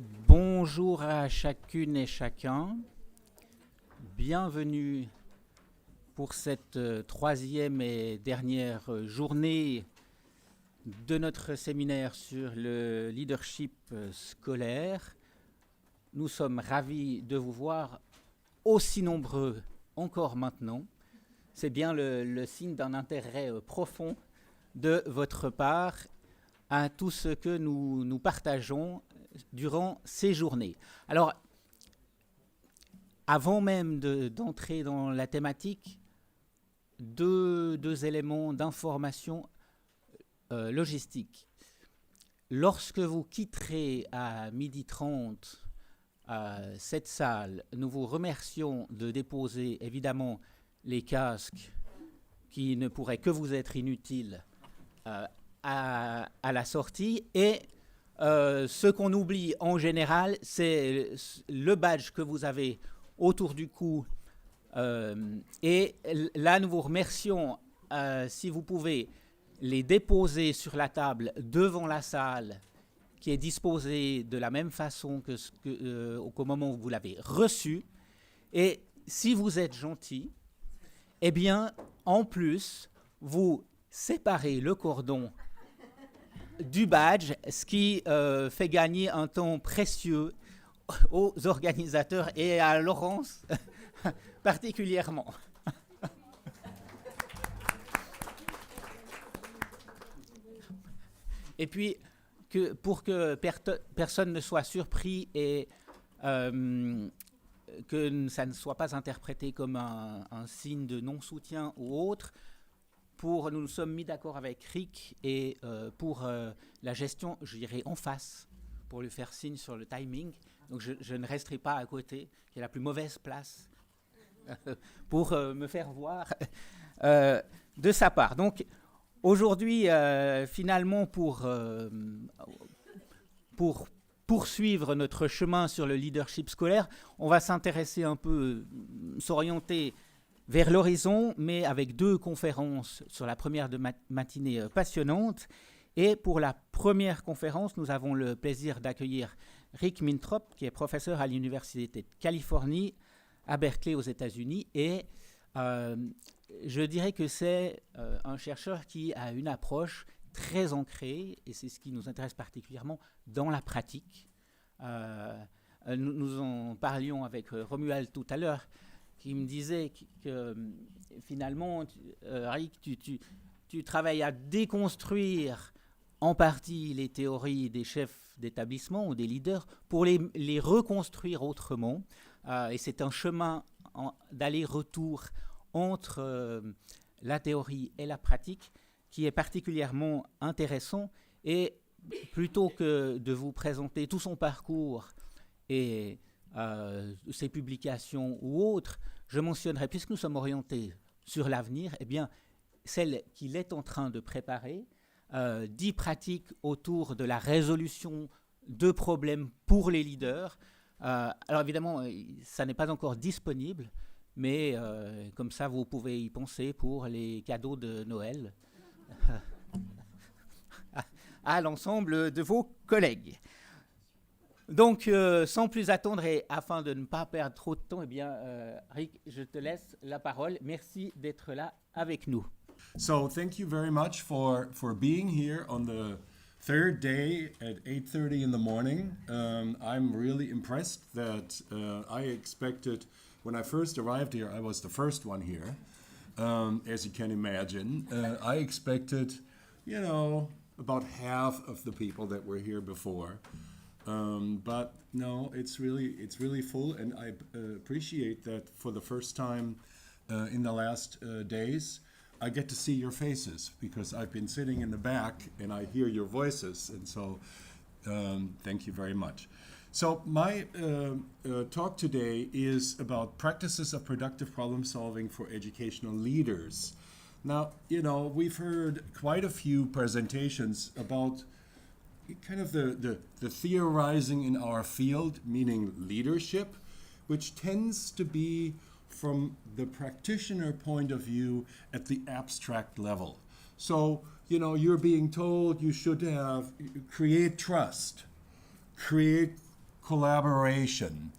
Bonjour à chacune et chacun. Bienvenue pour cette troisième et dernière journée de notre séminaire sur le leadership scolaire. Nous sommes ravis de vous voir aussi nombreux encore maintenant. C'est bien le signe d'un intérêt profond de votre part à tout ce que nous partageons durant ces journées. Alors, avant même d'entrer dans la thématique, deux éléments d'information logistique. Lorsque vous quitterez à 12h30 cette salle, nous vous remercions de déposer évidemment les casques qui ne pourraient que vous être inutiles à la sortie. Et ce qu'on oublie en général, c'est le badge que vous avez autour du cou. Et là, nous vous remercions, si vous pouvez, les déposer sur la table devant la salle, qui est disposée de la même façon qu'au moment où vous l'avez reçu. Et si vous êtes gentil, eh bien, en plus, vous séparez le cordon du badge, ce qui fait gagner un temps précieux aux organisateurs et à Laurence particulièrement. Et puis, pour que personne ne soit surpris et que ça ne soit pas interprété comme un signe de non-soutien ou autre, nous nous sommes mis d'accord avec Rick et pour la gestion, je dirais en face, pour lui faire signe sur le timing. Donc je ne resterai pas à côté, qui est la plus mauvaise place pour me faire voir de sa part. Donc aujourd'hui, finalement, pour poursuivre notre chemin sur le leadership scolaire, on va s'intéresser un peu, s'orienter vers l'horizon, mais avec deux conférences sur la première de matinée passionnante. Et pour la première conférence, nous avons le plaisir d'accueillir Rick Mintrop, qui est professeur à l'Université de Californie à Berkeley aux États-Unis. Et je dirais que c'est un chercheur qui a une approche très ancrée, et c'est ce qui nous intéresse particulièrement, dans la pratique. Nous en parlions avec Romuald tout à l'heure, qui me disait que finalement, Rick, tu travailles à déconstruire en partie les théories des chefs d'établissement ou des leaders pour les reconstruire autrement. Et c'est un chemin d'aller-retour entre la théorie et la pratique qui est particulièrement intéressant. Et plutôt que de vous présenter tout son parcours et ses publications ou autres, je mentionnerai, puisque nous sommes orientés sur l'avenir, eh bien, celle qu'il est en train de préparer, 10 pratiques autour de la résolution de problèmes pour les leaders. Alors évidemment, ça n'est pas encore disponible, mais comme ça, vous pouvez y penser pour les cadeaux de Noël à l'ensemble de vos collègues. Donc, sans plus attendre et afin de ne pas perdre trop de temps, eh bien, Rick, je te laisse la parole. Merci d'être là avec nous. So, thank you very much for being here on the third day at 8:30 in the morning. I'm really impressed that I expected, when I first arrived here, I was the first one here, as you can imagine. I expected, about half of the people that were here before. But no, it's really full, and I appreciate that for the first time in the last days, I get to see your faces, because I've been sitting in the back and I hear your voices, and so thank you very much. So my talk today is about practices of productive problem solving for educational leaders. Now, we've heard quite a few presentations about kind of the theorizing in our field, meaning leadership, which tends to be from the practitioner point of view at the abstract level. So, you're being told you should create trust, create collaboration.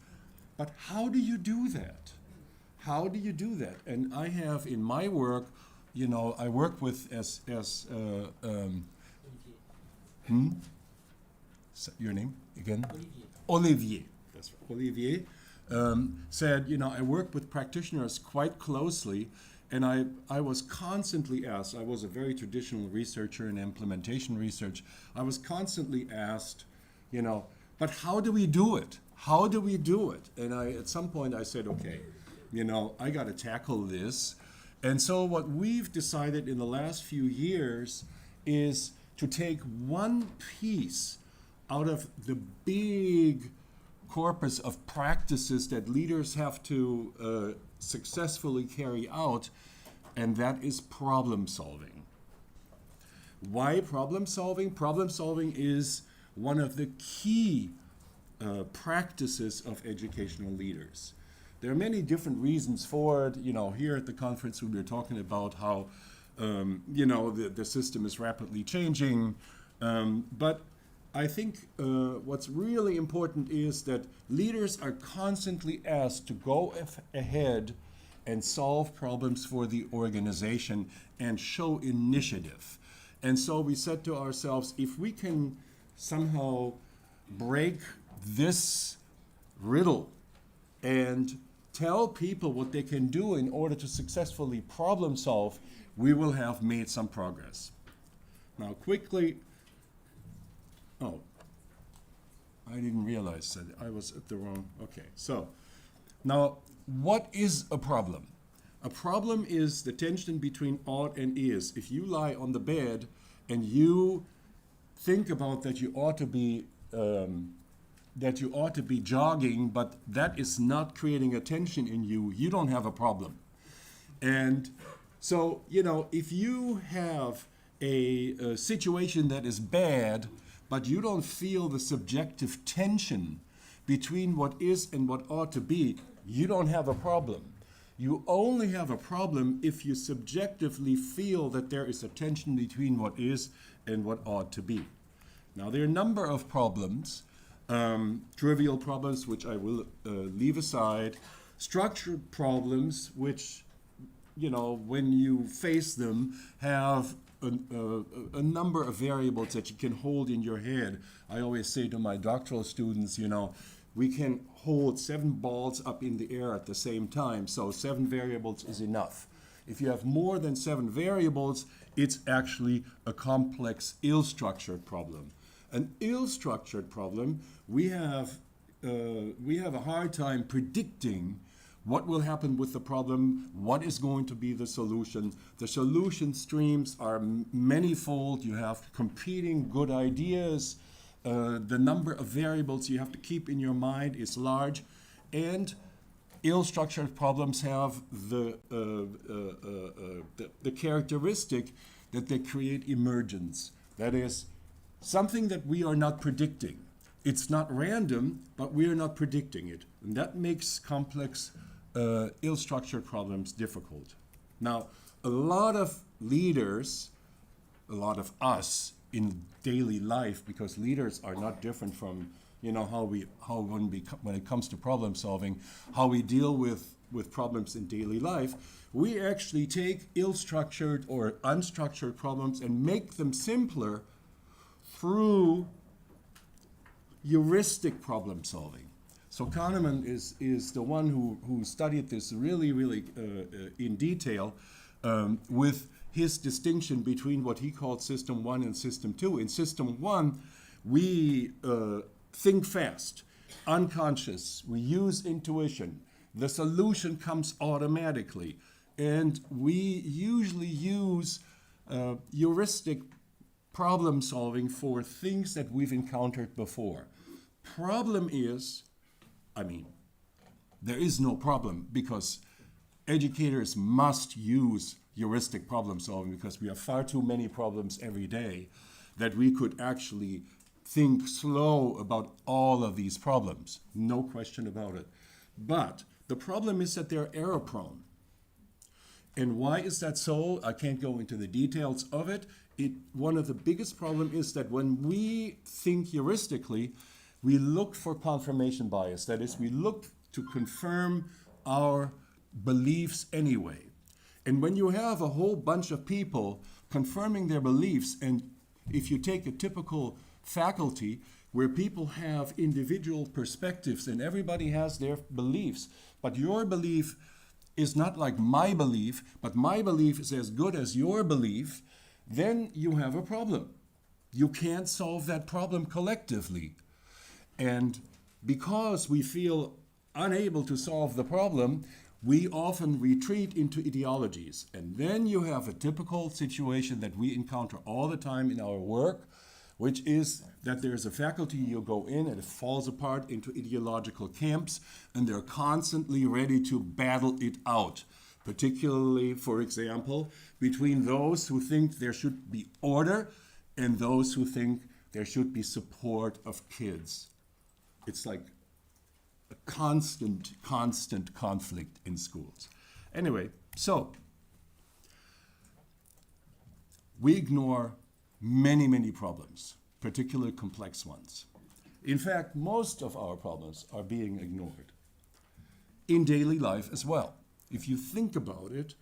But how do you do that? How do you do that? And I have in my work, you know, I work with your name again? Olivier. That's right. Olivier said, you know, I work with practitioners quite closely, and I was constantly asked, I was a very traditional researcher in implementation research, I was constantly asked, you know, but how do we do it? How do we do it? And at some point I said, okay, you know, I got to tackle this. And so what we've decided in the last few years is to take one piece out of the big corpus of practices that leaders have to successfully carry out, and that is problem solving. Why problem solving? Problem solving is one of the key practices of educational leaders. There are many different reasons for it. You know, here at the conference we were talking about how you know, the system is rapidly changing, but I think what's really important is that leaders are constantly asked to go ahead and solve problems for the organization and show initiative. And so we said to ourselves, if we can somehow break this riddle and tell people what they can do in order to successfully problem solve, we will have made some progress. Now quickly, oh, I didn't realize that I was at the wrong, okay. So, now, what is a problem? A problem is the tension between ought and is. If you lie on the bed and you think about that you ought to be jogging, but that is not creating a tension in you, you don't have a problem. And so, you know, if you have a situation that is bad, but you don't feel the subjective tension between what is and what ought to be, you don't have a problem. You only have a problem if you subjectively feel that there is a tension between what is and what ought to be. Now, there are a number of problems, trivial problems, which I will leave aside, structured problems, which, you know, when you face them, have a number of variables that you can hold in your head. I always say to my doctoral students, you know, we can hold 7 balls up in the air at the same time, so 7 variables is enough. If you have more than 7 variables, it's actually a complex, ill-structured problem. An ill-structured problem, we have a hard time predicting what will happen with the problem, what is going to be the solution. The solution streams are manifold. You have competing good ideas. The number of variables you have to keep in your mind is large. And ill-structured problems have the characteristic that they create emergence. That is, something that we are not predicting. It's not random, but we are not predicting it. And that makes complex ill-structured problems difficult. Now, a lot of leaders, a lot of us in daily life, because leaders are not different from, you know, when it comes to problem solving, how we deal with problems in daily life, we actually take ill-structured or unstructured problems and make them simpler through heuristic problem solving. So Kahneman is the one who studied this really in detail with his distinction between what he called system 1 and system 2. In system 1, we think fast, unconscious, we use intuition, the solution comes automatically, and we usually use heuristic problem solving for things that we've encountered before. Problem is, there is no problem because educators must use heuristic problem solving because we have far too many problems every day that we could actually think slow about all of these problems. No question about it. But the problem is that they're error prone. And why is that so? I can't go into the details of it. One of the biggest problems is that when we think heuristically, we look for confirmation bias. That is, we look to confirm our beliefs anyway. And when you have a whole bunch of people confirming their beliefs, and if you take a typical faculty where people have individual perspectives and everybody has their beliefs, but your belief is not like my belief, but my belief is as good as your belief, then you have a problem. You can't solve that problem collectively. And because we feel unable to solve the problem, we often retreat into ideologies. And then you have a typical situation that we encounter all the time in our work, which is that there's a faculty, you go in and it falls apart into ideological camps, and they're constantly ready to battle it out. Particularly, for example, between those who think there should be order and those who think there should be support of kids. It's like a constant conflict in schools. Anyway, so we ignore many problems, particularly complex ones. In fact, most of our problems are being ignored in daily life as well. If you think about it,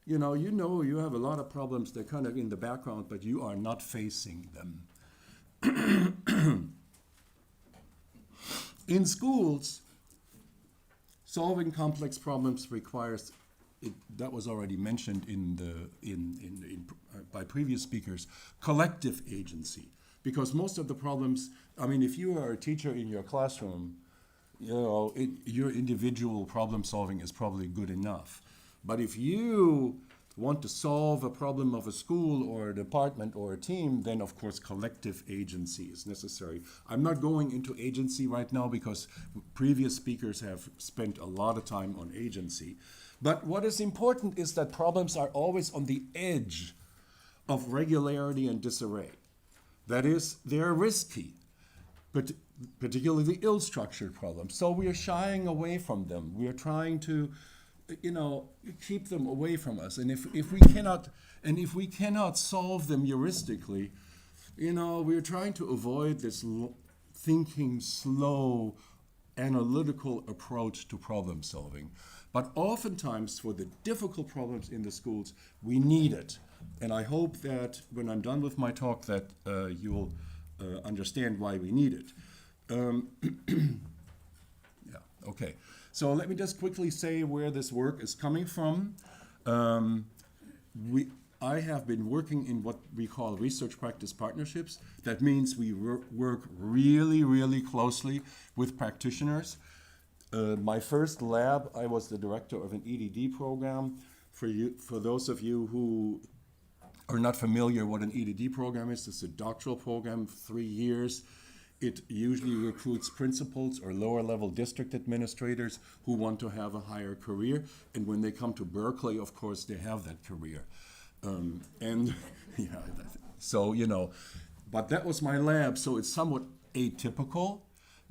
you know you have a lot of problems that are kind of in the background, but you are not facing them. In schools, solving complex problems requires, that was already mentioned by previous speakers, collective agency. Because most of the problems, I mean, if you are a teacher in your classroom, your individual problem solving is probably good enough. But if you want to solve a problem of a school or a department or a team, then of course collective agency is necessary. I'm not going into agency right now because previous speakers have spent a lot of time on agency. But what is important is that problems are always on the edge of regularity and disarray. That is, they're risky, particularly the ill-structured problems. So we are shying away from them. We are trying to keep them away from us. And if we cannot solve them heuristically, we're trying to avoid this thinking slow, analytical approach to problem solving. But oftentimes for the difficult problems in the schools, we need it. And I hope that when I'm done with my talk that you will understand why we need it. Okay. So let me just quickly say where this work is coming from. I have been working in what we call research practice partnerships. That means we work really closely with practitioners. My first lab, I was the director of an EDD program. For those of you who are not familiar what an EDD program is, it's a doctoral program, 3 years. It usually recruits principals or lower level district administrators who want to have a higher career. And when they come to Berkeley, of course, they have that career. But that was my lab, so it's somewhat atypical,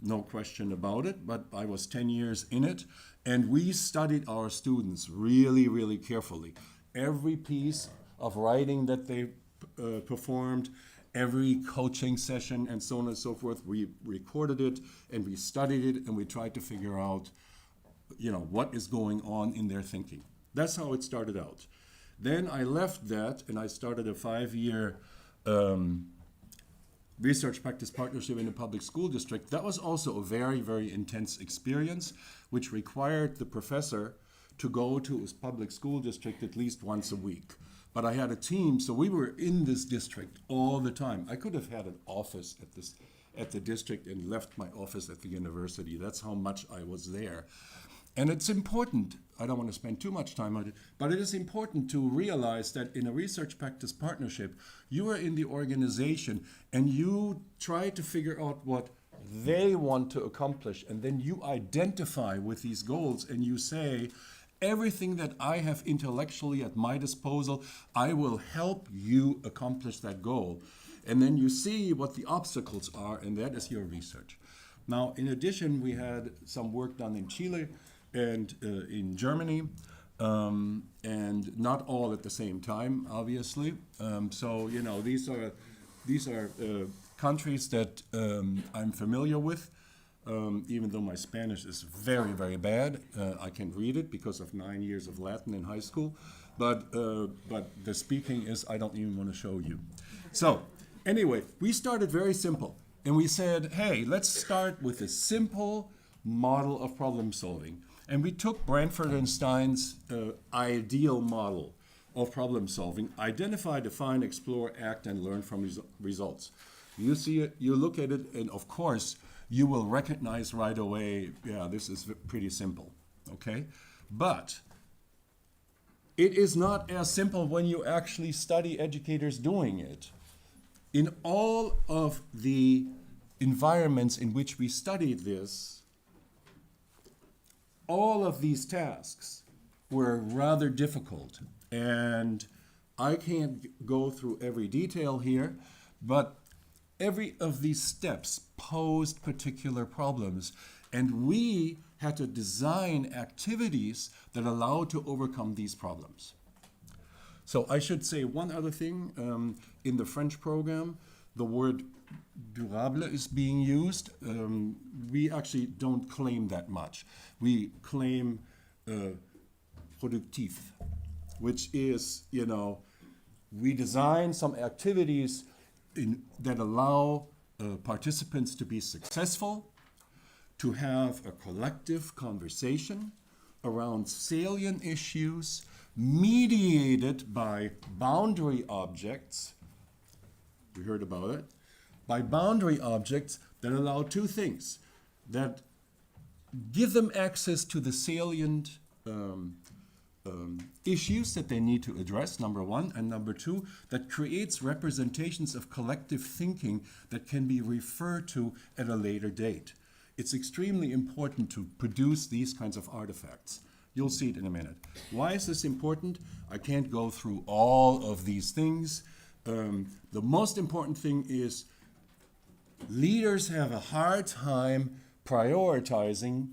no question about it, but I was 10 years in it, and we studied our students really carefully. Every piece of writing that they performed, every coaching session, and so on and so forth, we recorded it, and we studied it, and we tried to figure out, what is going on in their thinking. That's how it started out. Then I left that, and I started a 5-year research practice partnership in a public school district. That was also a very intense experience, which required the professor to go to his public school district at least once a week. But I had a team, so we were in this district all the time. I could have had an office at the district and left my office at the university. That's how much I was there. And it's important, I don't want to spend too much time on it, but it is important to realize that in a research practice partnership, you are in the organization and you try to figure out what they want to accomplish, and then you identify with these goals and you say, everything that I have intellectually at my disposal, I will help you accomplish that goal. And then you see what the obstacles are, and that is your research. Now, in addition, we had some work done in Chile and in Germany, and not all at the same time, obviously. So, these are countries that I'm familiar with, even though my Spanish is very, very bad. I can read it because of 9 years of Latin in high school, but the speaking is, I don't even want to show you. So anyway, we started very simple, and we said, hey, let's start with a simple model of problem solving. And we took Branford and Stein's ideal model of problem solving: identify, define, explore, act, and learn from results. You see it, you look at it, and of course, you will recognize right away, yeah, this is pretty simple, okay? But it is not as simple when you actually study educators doing it. In all of the environments in which we studied this, all of these tasks were rather difficult. And I can't go through every detail here, but every of these steps posed particular problems, and we had to design activities that allow to overcome these problems. So I should say one other thing. In the French program, the word durable is being used. We actually don't claim that much. We claim productif, which is, we design some activities that allow participants to be successful, to have a collective conversation around salient issues mediated by boundary objects. We heard about it. By boundary objects that allow two things: that give them access to the salient issues that they need to address, number one, and number two, that creates representations of collective thinking that can be referred to at a later date. It's extremely important to produce these kinds of artifacts. You'll see it in a minute. Why is this important? I can't go through all of these things. The most important thing is leaders have a hard time prioritizing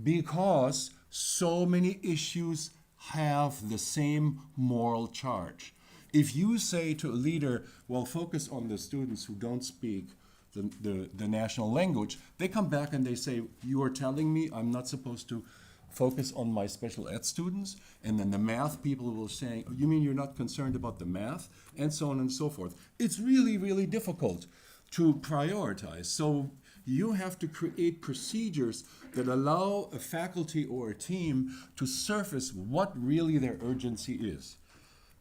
because so many issues have the same moral charge. If you say to a leader, well, focus on the students who don't speak the national language, they come back and they say, you are telling me I'm not supposed to focus on my special ed students? And then the math people will say, you mean you're not concerned about the math? And so on and so forth. It's really, really difficult to prioritize. So you have to create procedures that allow a faculty or a team to surface what really their urgency is.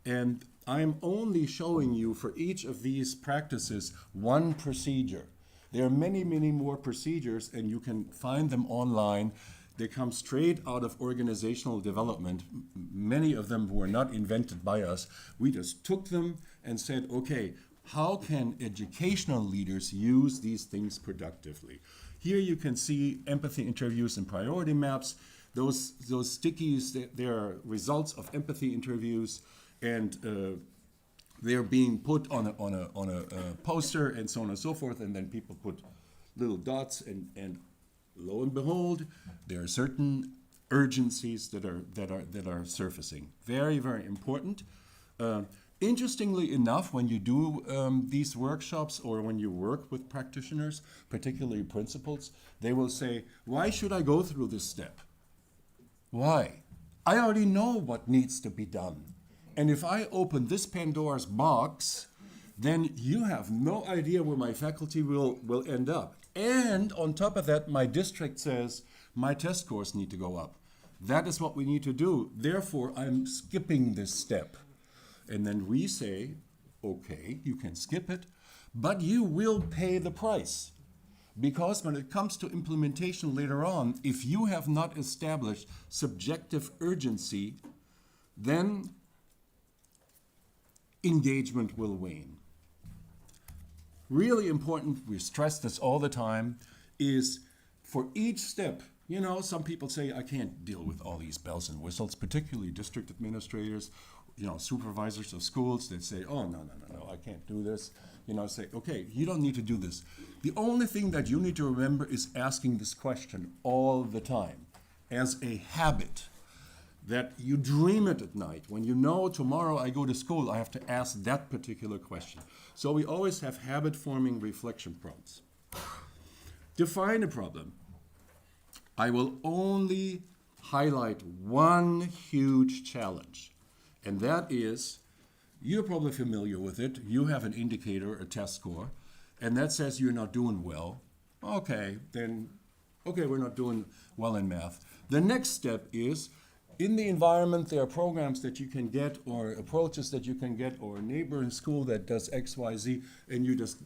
And I'm only showing you for each of these practices one procedure. There are many, many more procedures, and you can find them online. They come straight out of organizational development. Many of them were not invented by us. We just took them and said, okay, how can educational leaders use these things productively? Here you can see empathy interviews and priority maps. Those stickies, they're results of empathy interviews, and they're being put on a poster and so on and so forth, and then people put little dots, and lo and behold, there are certain urgencies that are surfacing. Very, very important. Interestingly enough, when you do these workshops or when you work with practitioners, particularly principals, they will say, why should I go through this step? Why? I already know what needs to be done. And if I open this Pandora's box, then you have no idea where my faculty will end up. And on top of that, my district says my test scores need to go up. That is what we need to do. Therefore, I'm skipping this step. And then we say, okay, you can skip it, but you will pay the price. Because when it comes to implementation later on, if you have not established subjective urgency, then engagement will wane. Really important, we stress this all the time, is for each step, some people say, I can't deal with all these bells and whistles, particularly district administrators, supervisors of schools. They say, oh, no, I can't do this. Say, okay, you don't need to do this. The only thing that you need to remember is asking this question all the time as a habit. that you dream it at night. When you know tomorrow I go to school, I have to ask that particular question. So we always have habit-forming reflection prompts. Define a problem. I will only highlight one huge challenge, and that is, you're probably familiar with it. You have an indicator, a test score, and that says you're not doing well. Okay, we're not doing well in math. The next step is, in the environment, there are programs that you can get, or approaches that you can get, or a neighboring school that does X, Y, Z, and you just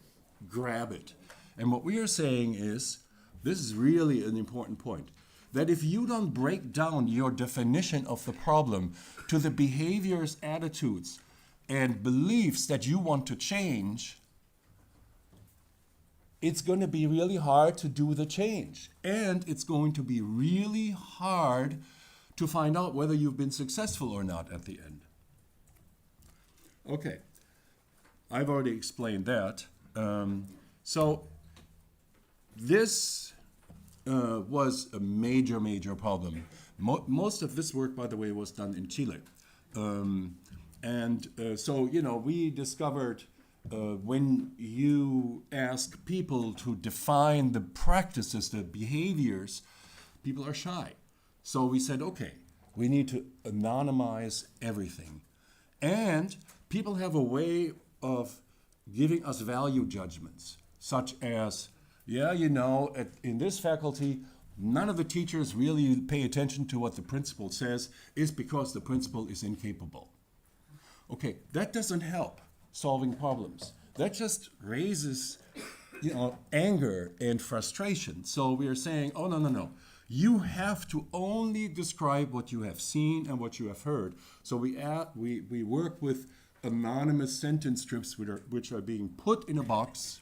grab it. And what we are saying is, this is really an important point, that if you don't break down your definition of the problem to the behaviors, attitudes, and beliefs that you want to change, it's going to be really hard to do the change. And it's going to be really hard to find out whether you've been successful or not at the end. Okay, I've already explained that. So this was a major, major problem. Most of this work, by the way, was done in Chile. So, we discovered when you ask people to define the practices, the behaviors, people are shy. So we said, okay, we need to anonymize everything. And people have a way of giving us value judgments, such as, in this faculty, none of the teachers really pay attention to what the principal says, is because the principal is incapable. Okay, that doesn't help solving problems. That just raises, anger and frustration. So we are saying, oh, no. You have to only describe what you have seen and what you have heard. So we work with anonymous sentence strips which are being put in a box,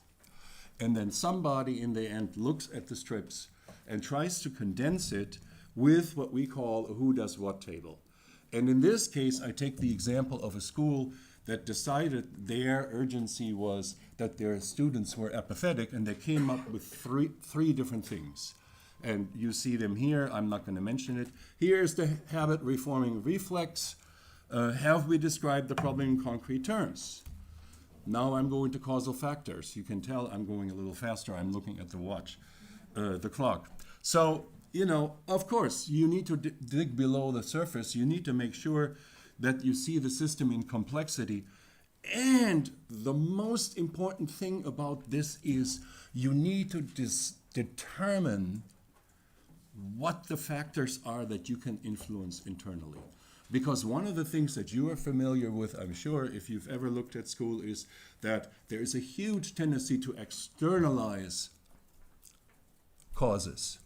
and then somebody in the end looks at the strips and tries to condense it with what we call a who does what table. And in this case, I take the example of a school that decided their urgency was that their students were apathetic, and they came up with three different things. And you see them here. I'm not going to mention it. Here's the habit-reforming reflex. Have we described the problem in concrete terms? Now I'm going to causal factors. You can tell I'm going a little faster. I'm looking at the watch, the clock. So, of course, you need to dig below the surface. You need to make sure that you see the system in complexity. And the most important thing about this is you need to determine what the factors are that you can influence internally. Because one of the things that you are familiar with, I'm sure, if you've ever looked at school, is that there is a huge tendency to externalize causes.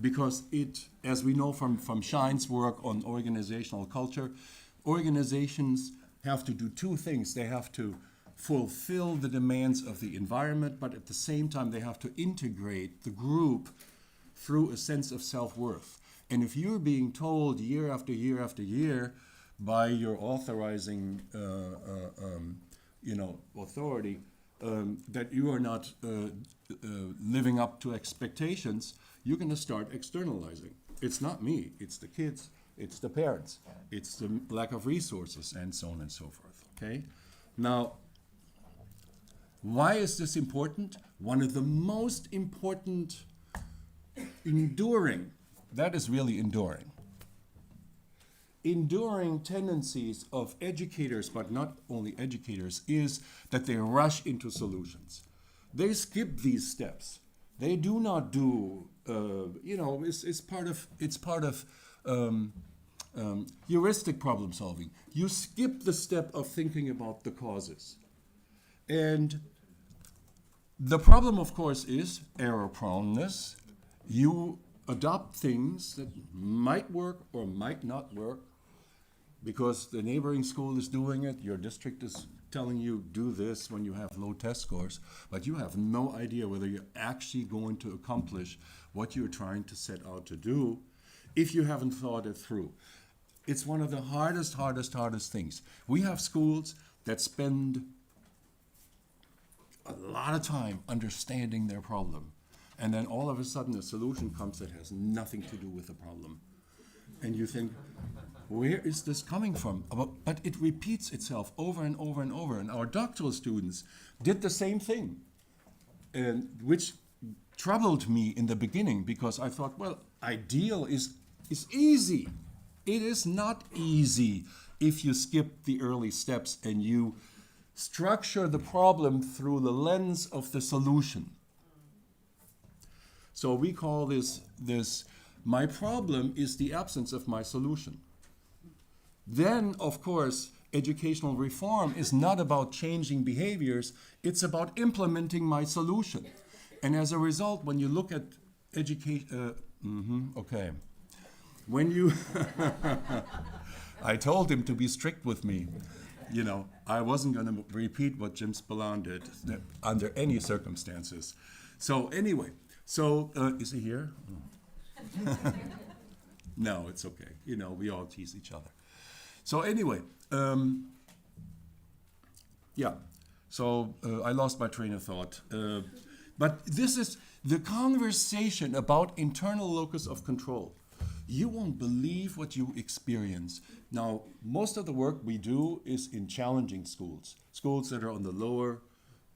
Because as we know from Schein's work on organizational culture, organizations have to do two things. They have to fulfill the demands of the environment, but at the same time they have to integrate the group through a sense of self-worth. And if you're being told year after year after year by your authorizing authority that you are not living up to expectations, you're going to start externalizing. It's not me, it's the kids, it's the parents, it's the lack of resources, and so on and so forth. Okay? Now, why is this important? One of the most important enduring tendencies of educators, but not only educators, is that they rush into solutions. They skip these steps. They do not do, it's part of heuristic problem solving. You skip the step of thinking about the causes. And the problem, of course, is error proneness. You adopt things that might work or might not work because the neighboring school is doing it, your district is telling you do this when you have low test scores, but you have no idea whether you're actually going to accomplish what you're trying to set out to do if you haven't thought it through. It's one of the hardest things. We have schools that spend a lot of time understanding their problem. And then all of a sudden a solution comes that has nothing to do with the problem. And you think, where is this coming from? But it repeats itself over and over and over. And our doctoral students did the same thing, and which troubled me in the beginning, because I thought, well, ideal is easy. It is not easy if you skip the early steps and you structure the problem through the lens of the solution. So we call this my problem is the absence of my solution. Then, of course, educational reform is not about changing behaviors, it's about implementing my solution. And as a result, when you look at education, okay. When you, I told him to be strict with me. You know, I wasn't going to repeat what Jim Spillane did under any circumstances. So anyway, is he here? No, it's okay. You know, we all tease each other. So anyway, I lost my train of thought. But this is the conversation about internal locus of control. You won't believe what you experience. Now, most of the work we do is in challenging schools that are on the lower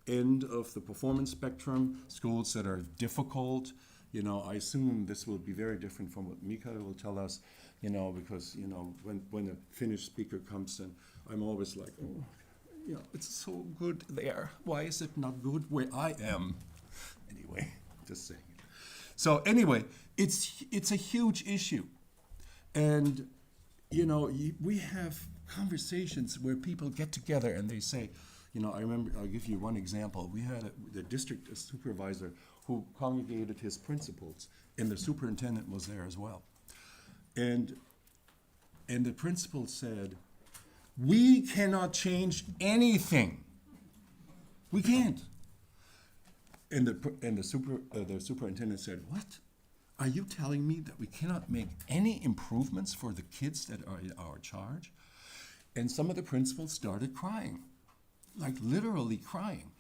end of the performance spectrum, schools that are difficult. You know, I assume this will be very different from what Mika will tell us, you know, because, you know, when a Finnish speaker comes in, I'm always like, oh, you know, it's so good there. Why is it not good where I am? Anyway, just saying. So anyway, it's a huge issue. And, you know, we have conversations where people get together and they say, you know, I remember, I'll give you one example. We had the district supervisor who congregated his principals, and the superintendent was there as well. And the principal said, we cannot change anything. We can't. And the superintendent said, what? Are you telling me that we cannot make any improvements for the kids that are in our charge? And some of the principals started crying, like literally crying.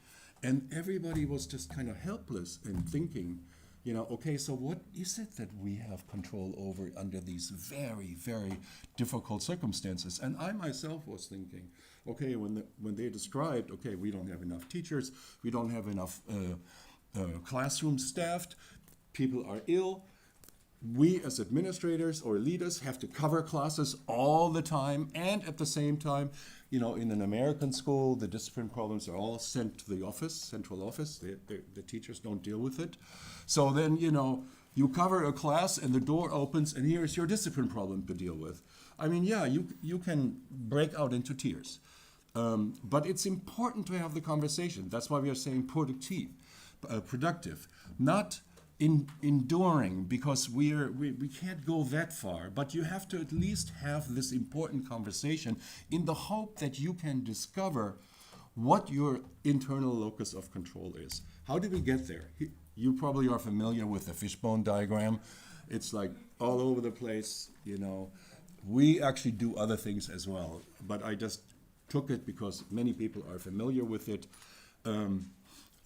And everybody was just kind of helpless and thinking, you know, okay, so what is it that we have control over under these very, very difficult circumstances? And I myself was thinking, okay, when they described, okay, we don't have enough teachers, we don't have enough classrooms staffed, people are ill. We as administrators or leaders have to cover classes all the time, and at the same time, you know, in an American school, the discipline problems are all sent to the office, central office. The teachers don't deal with it. So then, you know, you cover a class and the door opens and here's your discipline problem to deal with. I mean, yeah, you can break out into tears. But it's important to have the conversation. That's why we are saying productive, not enduring, because we can't go that far, but you have to at least have this important conversation in the hope that you can discover what your internal locus of control is. How did we get there? You probably are familiar with the fishbone diagram. It's like all over the place, you know. We actually do other things as well, but I just took it because many people are familiar with it.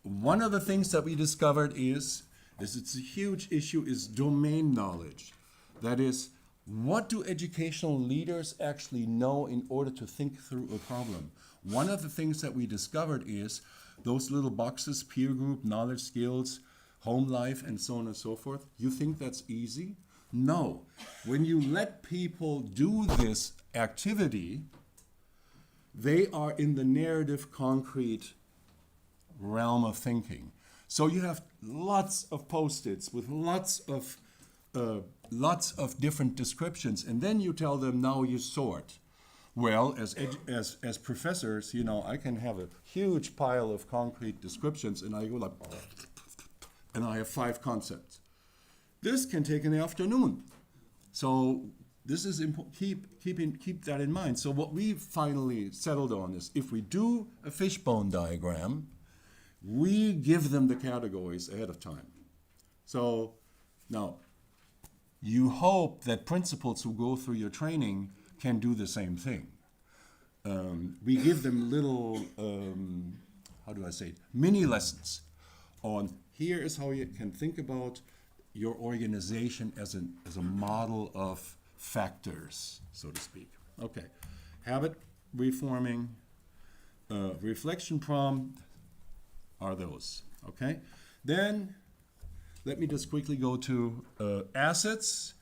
One of the things that we discovered is it's a huge issue, is domain knowledge. That is, what do educational leaders actually know in order to think through a problem? One of the things that we discovered is those little boxes, peer group, knowledge, skills, home life, and so on and so forth. You think that's easy? No. When you let people do this activity, they are in the narrative concrete realm of thinking. So you have lots of post-its with lots of different descriptions, and then you tell them, now you sort. Well, as professors, you know, I can have a huge pile of concrete descriptions, and I go like, and I have 5 concepts. This can take an afternoon. So this is keep that in mind. So what we finally settled on is, if we do a fishbone diagram, we give them the categories ahead of time. So now, you hope that principals who go through your training can do the same thing. We give them little, mini lessons on, here is how you can think about your organization as a model of factors, so to speak. Okay, habit reforming, reflection prompt are those, okay? Then, let me just quickly go to assets.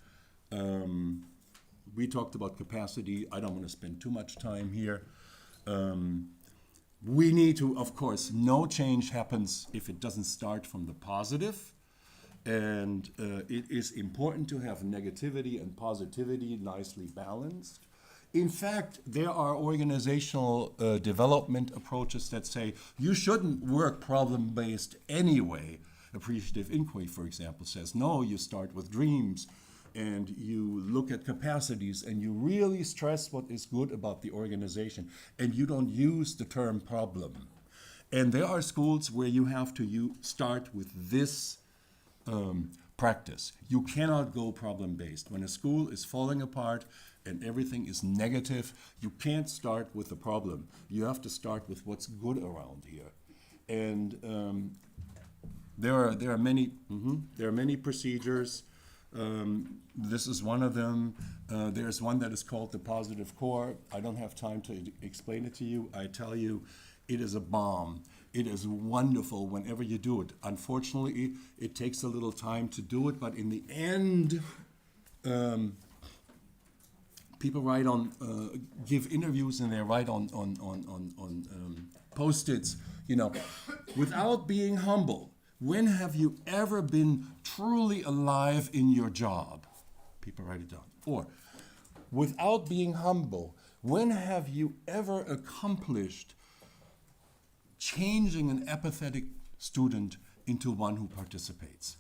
We talked about capacity. I don't want to spend too much time here. We need to, of course, no change happens if it doesn't start from the positive. And it is important to have negativity and positivity nicely balanced. In fact, there are organizational development approaches that say you shouldn't work problem-based anyway. Appreciative inquiry, for example, says, no, you start with dreams and you look at capacities and you really stress what is good about the organization and you don't use the term problem. And there are schools where you have to start with this practice. You cannot go problem-based. When a school is falling apart and everything is negative, you can't start with the problem. You have to start with what's good around here. And there are many procedures. This is one of them. There's one that is called the positive core. I don't have time to explain it to you. I tell you, it is a bomb. It is wonderful whenever you do it. Unfortunately, it takes a little time to do it, but in the end, people write on, give interviews and they write on Post-its, you know, without being humble. When have you ever been truly alive in your job? People write it down. Or, without being humble, when have you ever accomplished changing an apathetic student into one who participates?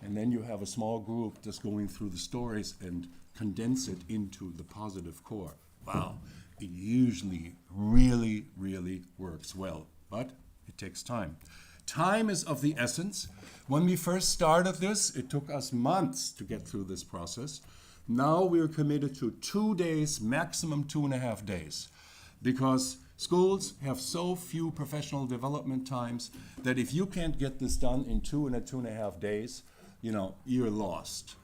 And then you have a small group just going through the stories and condense it into the positive core. Wow, it usually really, really works well, but it takes time. Time is of the essence. When we first started this, it took us months to get through this process. Now we're committed to 2 days, maximum 2.5 days, because schools have so few professional development times that if you can't get this done in 2.5 days, you know, you're lost.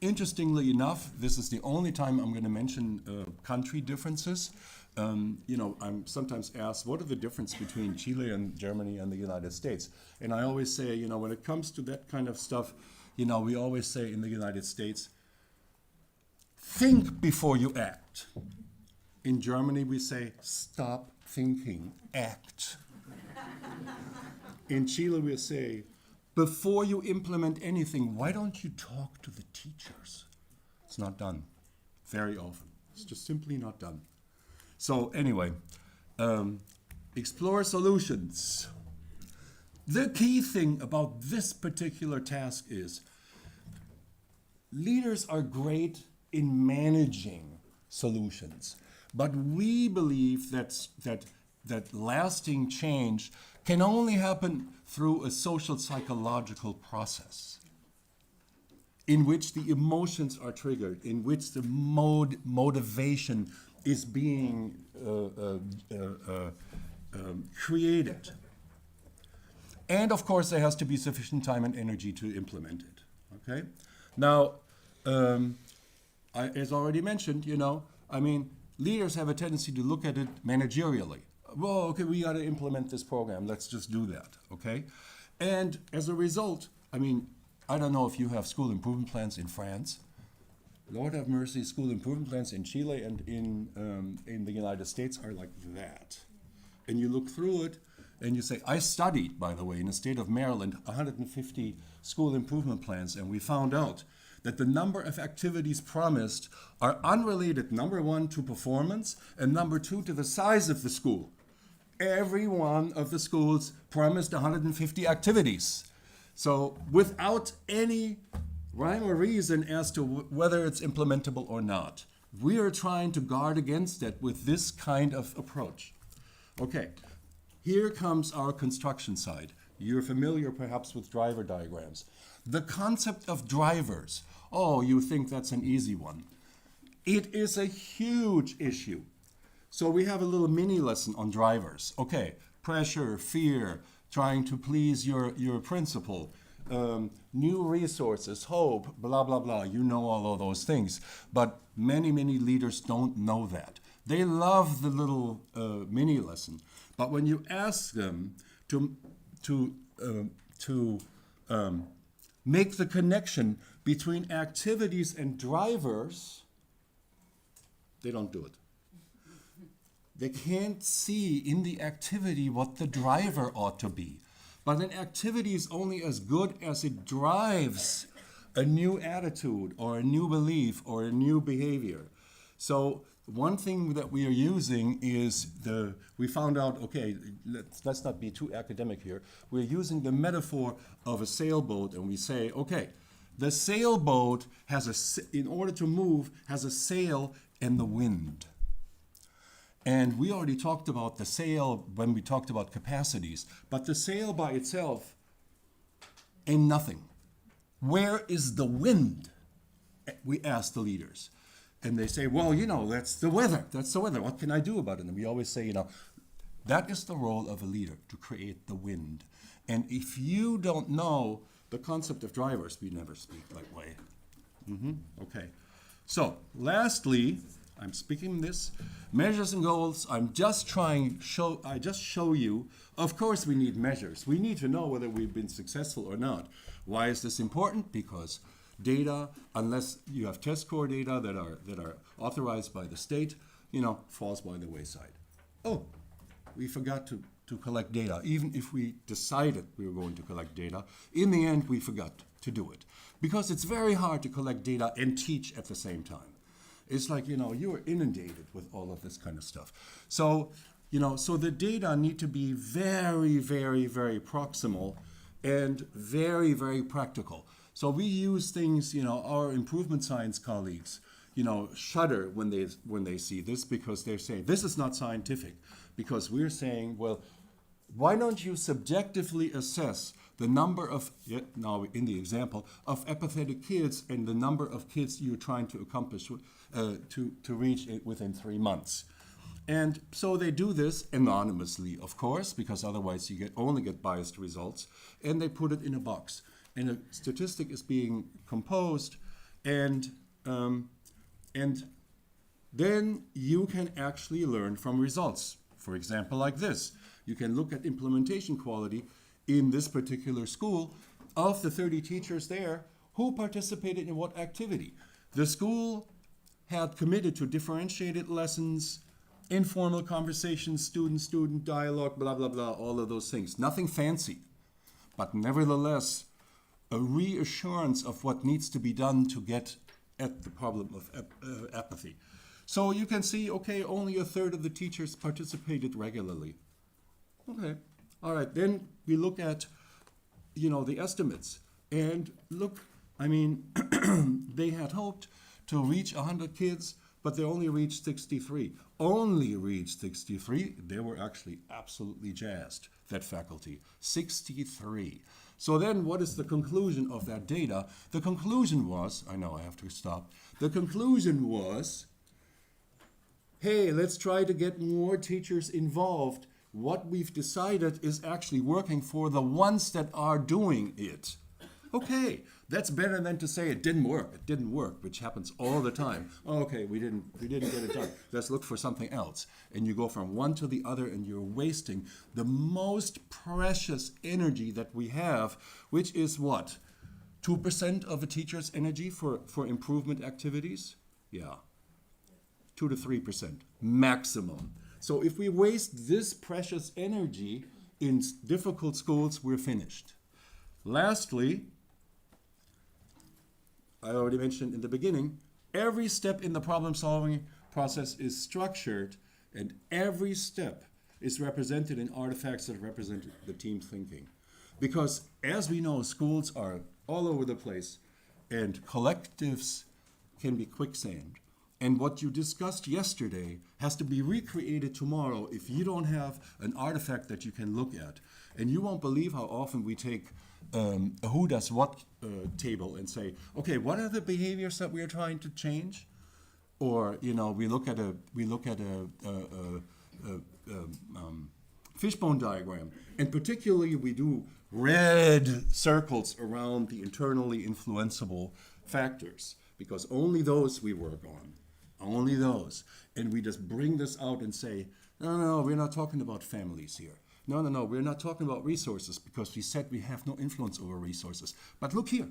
Interestingly enough, this is the only time I'm going to mention country differences. You know, I'm sometimes asked, what are the difference between Chile and Germany and the United States? And I always say, you know, when it comes to that kind of stuff, you know, we always say in the United States, think before you act. In Germany, we say, stop thinking, act. In Chile, we say, before you implement anything, why don't you talk to the teachers? It's not done very often. It's just simply not done. So anyway, explore solutions. The key thing about this particular task is leaders are great in managing solutions, but we believe that lasting change can only happen through a social psychological process in which the emotions are triggered, in which the motivation is being created. And of course, there has to be sufficient time and energy to implement it, okay? Now, as already mentioned, you know, I mean, leaders have a tendency to look at it managerially. Well, okay, we got to implement this program. Let's just do that, okay? And as a result, I mean, I don't know if you have school improvement plans in France. Lord have mercy, school improvement plans in Chile and in the United States are like that. And you look through it and you say, I studied, by the way, in the state of Maryland, 150 school improvement plans, and we found out that the number of activities promised are unrelated, number one, to performance, and number two, to the size of the school. Every one of the schools promised 150 activities. So without any rhyme or reason as to whether it's implementable or not, we are trying to guard against that with this kind of approach. Okay, here comes our construction side. You're familiar perhaps with driver diagrams. The concept of drivers, oh, you think that's an easy one. It is a huge issue. So we have a little mini lesson on drivers. Okay, pressure, fear, trying to please your principal, new resources, hope, blah, blah, blah. You know all of those things. But many, many leaders don't know that. They love the little mini lesson. But when you ask them to make the connection between activities and drivers, they don't do it. They can't see in the activity what the driver ought to be. But an activity is only as good as it drives a new attitude or a new belief or a new behavior. So one thing that we are using is we found out, okay, let's not be too academic here. We're using the metaphor of a sailboat, and we say, okay, the sailboat in order to move, has a sail and the wind. And we already talked about the sail when we talked about capacities, but the sail by itself ain't nothing. Where is the wind? We ask the leaders. And they say, well, that's the weather. That's the weather. What can I do about it? And we always say, that is the role of a leader, to create the wind. And if you don't know the concept of drivers, we never speak that way. Okay. So, lastly, I'm speaking this, measures and goals. I just show you, of course we need measures. We need to know whether we've been successful or not. Why is this important? Because data, unless you have test score data that are authorized by the state, falls by the wayside. Oh, we forgot to collect data. Even if we decided we were going to collect data, in the end we forgot to do it. Because it's very hard to collect data and teach at the same time. It's like, you are inundated with all of this kind of stuff. So, so the data need to be very, very, very proximal and very, very practical. So we use things, our improvement science colleagues, shudder when they see this, because they're saying, this is not scientific. Because we're saying, well, why don't you subjectively assess the number of, now in the example, of apathetic kids and the number of kids you're trying to accomplish, to reach it within 3 months. And so they do this anonymously, of course, because otherwise you only get biased results, and they put it in a box. And a statistic is being composed, and then you can actually learn from results. For example, like this. You can look at implementation quality in this particular school of the 30 teachers there who participated in what activity. The school had committed to differentiated lessons, informal conversations, student-student dialogue, blah, blah, blah, all of those things. Nothing fancy, but nevertheless, a reassurance of what needs to be done to get at the problem of apathy. So you can see, okay, only a third of the teachers participated regularly. Okay, all right, then we look at, the estimates. And look, they had hoped to reach 100 kids, but they only reached 63. Only reached 63. They were actually absolutely jazzed, that faculty. 63. So then what is the conclusion of that data? The conclusion was, I know I have to stop. The conclusion was, hey, let's try to get more teachers involved. What we've decided is actually working for the ones that are doing it. Okay, that's better than to say it didn't work. It didn't work, which happens all the time. Okay, we didn't get it done. Let's look for something else. And you go from one to the other, and you're wasting the most precious energy that we have, which is what? 2% of a teacher's energy for improvement activities? Yeah, 2 to 3% maximum. So if we waste this precious energy in difficult schools, we're finished. Lastly, I already mentioned in the beginning, every step in the problem-solving process is structured, and every step is represented in artifacts that represent the team thinking. Because as we know, schools are all over the place, and collectives can be quicksand. And what you discussed yesterday has to be recreated tomorrow if you don't have an artifact that you can look at. And you won't believe how often we take a who does what table and say, okay, what are the behaviors that we are trying to change? Or we look at a fishbone diagram. And particularly we do red circles around the internally influenceable factors, because only those we work on, only those. And we just bring this out and say, no, we're not talking about families here. No, we're not talking about resources, because we said we have no influence over resources. But look here,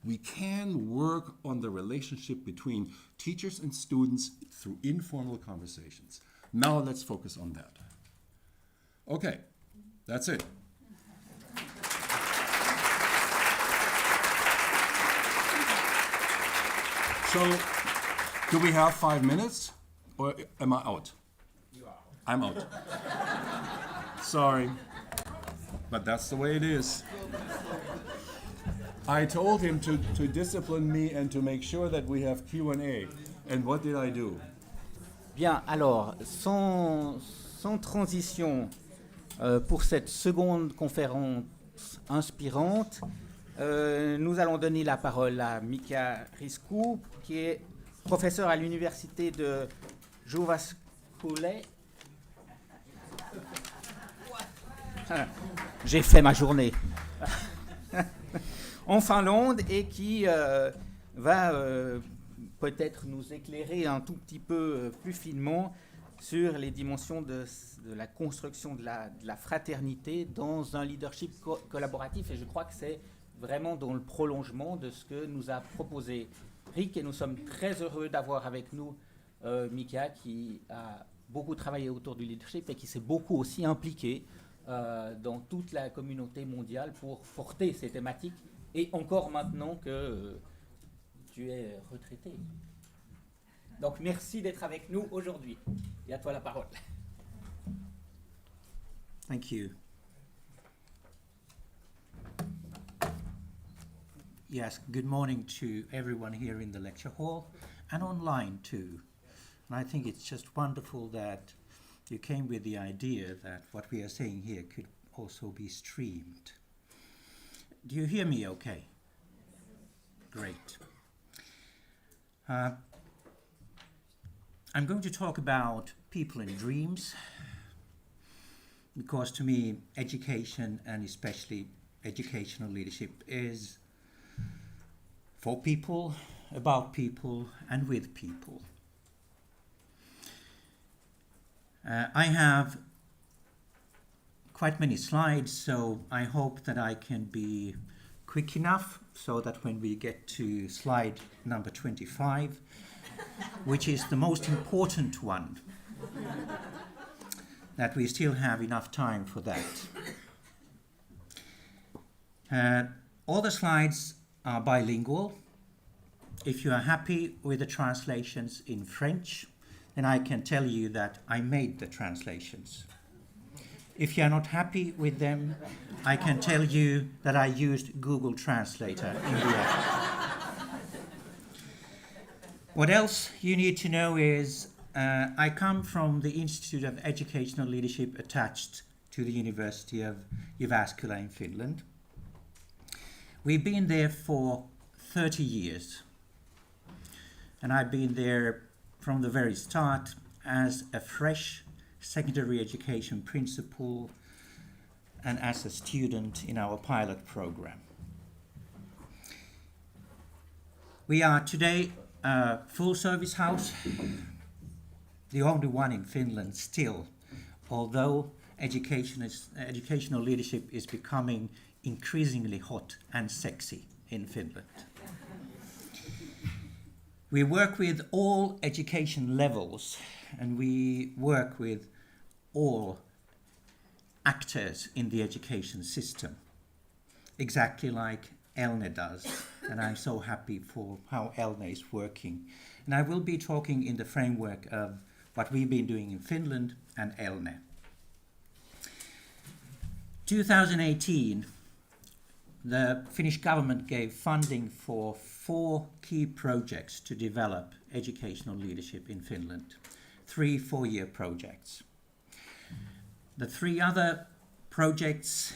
we can work on the relationship between teachers and students through informal conversations. Now let's focus on that. Okay, that's it. So, do we have 5 minutes, or am I out? You are out. I'm out. Sorry, but that's the way it is. I told him to discipline me and to make sure that we have Q&A. And what did I do? Bien, alors, sans transition, pour cette seconde conférence inspirante, nous allons donner la parole à Mika Risku, qui est professeur à l'Universite de Jyva. J'ai fait ma journée en Finlande, et qui va peut-être nous éclairer un tout petit peu plus finement sur les dimensions de la construction de la fraternité dans un leadership collaboratif. Et je crois que c'est vraiment dans le prolongement de ce que nous a proposé Rick, et nous sommes très heureux d'avoir avec nous Mika, qui a beaucoup travaillé autour du leadership et qui s'est beaucoup aussi impliqué dans toute la communauté mondiale pour porter ces thématiques, et encore maintenant que tu es retraité. Donc merci d'être avec nous aujourd'hui. Et à toi la parole. Thank you. Yes, good morning to everyone here in the lecture hall and online too. And I think it's just wonderful that you came with the idea that what we are saying here could also be streamed. Do you hear me okay? Great. I'm going to talk about people and dreams, because to me, education, and especially educational leadership, is for people, about people, and with people. I have quite many slides, so I hope that I can be quick enough so that when we get to slide number 25, which is the most important one, that we still have enough time for that. All the slides are bilingual. If you are happy with the translations in French, then I can tell you that I made the translations. If you are not happy with them, I can tell you that I used Google Translator in the end. What else you need to know is I come from the Institute of Educational Leadership attached to the University of Jyväskylä in Finland. We've been there for 30 years, and I've been there from the very start as a fresh secondary education principal and as a student in our pilot program. We are today a full-service house, the only one in Finland still, although educational leadership is becoming increasingly hot and sexy in Finland. We work with all education levels, and we work with all actors in the education system, exactly like ELNE does, and I'm so happy for how ELNE is working. And I will be talking in the framework of what we've been doing in Finland and ELNE. 2018, the Finnish government gave funding for 4 key projects to develop educational leadership in Finland, 3 4-year projects. The 3 other projects,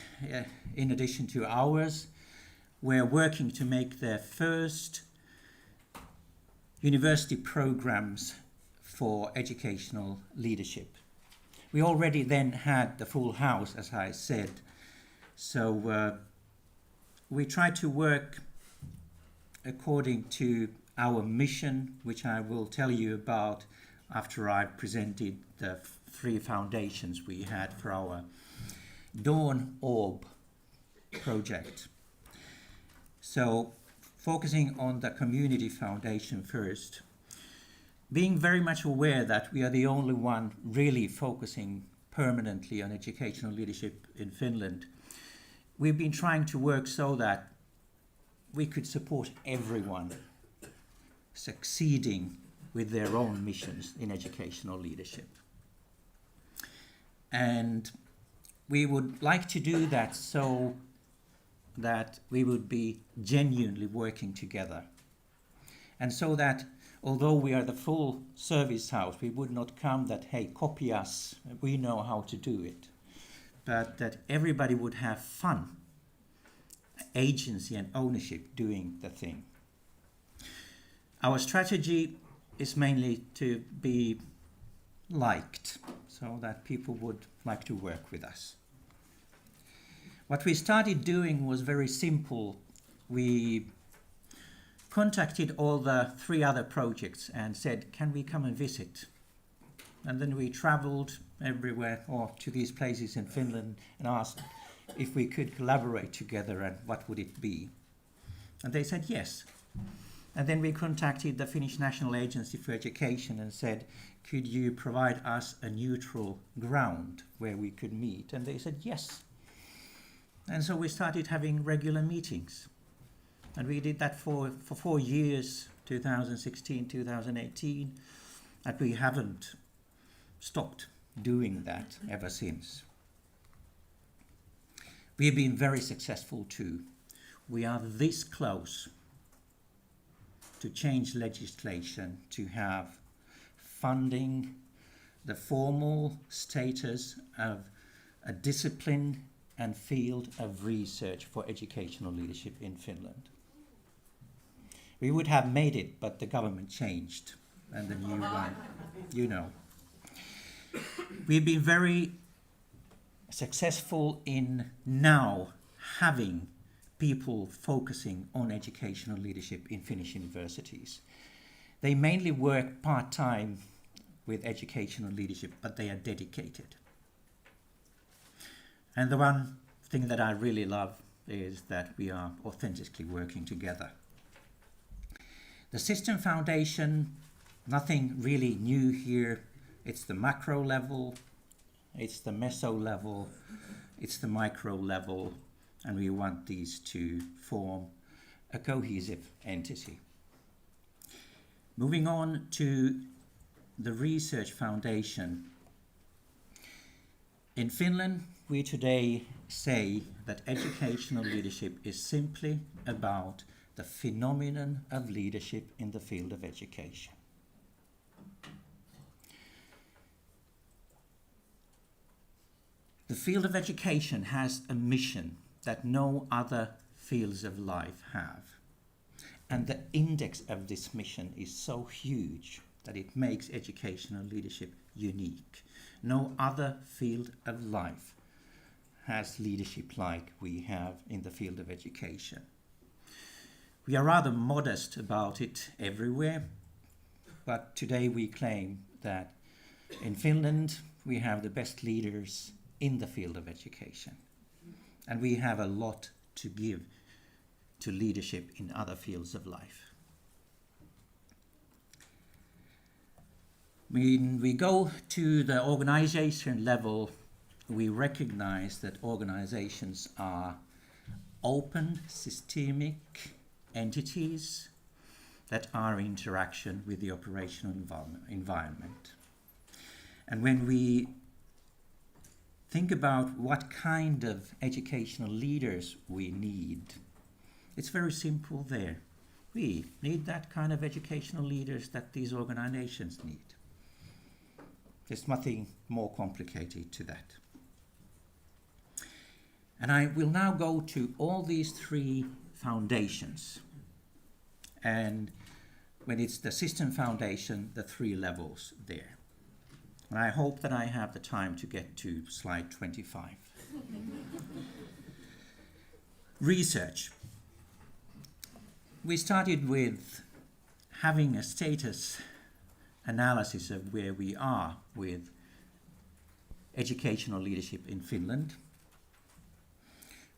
in addition to ours, were working to make their first university programs for educational leadership. We already then had the full house, as I said. So we tried to work according to our mission, which I will tell you about after I've presented the three foundations we had for our Dawn Orb project. So focusing on the community foundation first, being very much aware that we are the only one really focusing permanently on educational leadership in Finland, we've been trying to work so that we could support everyone succeeding with their own missions in educational leadership. And we would like to do that so that we would be genuinely working together. And so that although we are the full service house, we would not come that, hey, copy us, we know how to do it. But that everybody would have fun, agency and ownership doing the thing. Our strategy is mainly to be liked, so that people would like to work with us. What we started doing was very simple. We contacted all the three other projects and said, can we come and visit? And then we traveled everywhere or to these places in Finland and asked if we could collaborate together and what would it be. And they said yes. And then we contacted the Finnish National Agency for Education and said, could you provide us a neutral ground where we could meet? And they said yes. And so we started having regular meetings. And we did that for 4 years, 2016, 2018, and we haven't stopped doing that ever since. We've been very successful too. We are this close to change legislation to have funding the formal status of a discipline and field of research for educational leadership in Finland. We would have made it, but the government changed, and the new one, you know. We've been very successful in now having people focusing on educational leadership in Finnish universities. They mainly work part-time with educational leadership, but they are dedicated. And the one thing that I really love is that we are authentically working together. The system foundation, nothing really new here. It's the macro level, it's the meso level, it's the micro level, and we want these to form a cohesive entity. Moving on to the research foundation. In Finland, we today say that educational leadership is simply about the phenomenon of leadership in the field of education. The field of education has a mission that no other fields of life have. And the index of this mission is so huge that it makes educational leadership unique. No other field of life has leadership like we have in the field of education. We are rather modest about it everywhere, but today we claim that in Finland we have the best leaders in the field of education, and we have a lot to give to leadership in other fields of life. When we go to the organization level, we recognize that organizations are open, systemic entities that are in interaction with the operational environment. And when we think about what kind of educational leaders we need, it's very simple there. We need that kind of educational leaders that these organizations need. There's nothing more complicated to that. And I will now go to all these three foundations. And when it's the system foundation, the three levels there. And I hope that I have the time to get to slide 25. Research. We started with having a status analysis of where we are with educational leadership in Finland.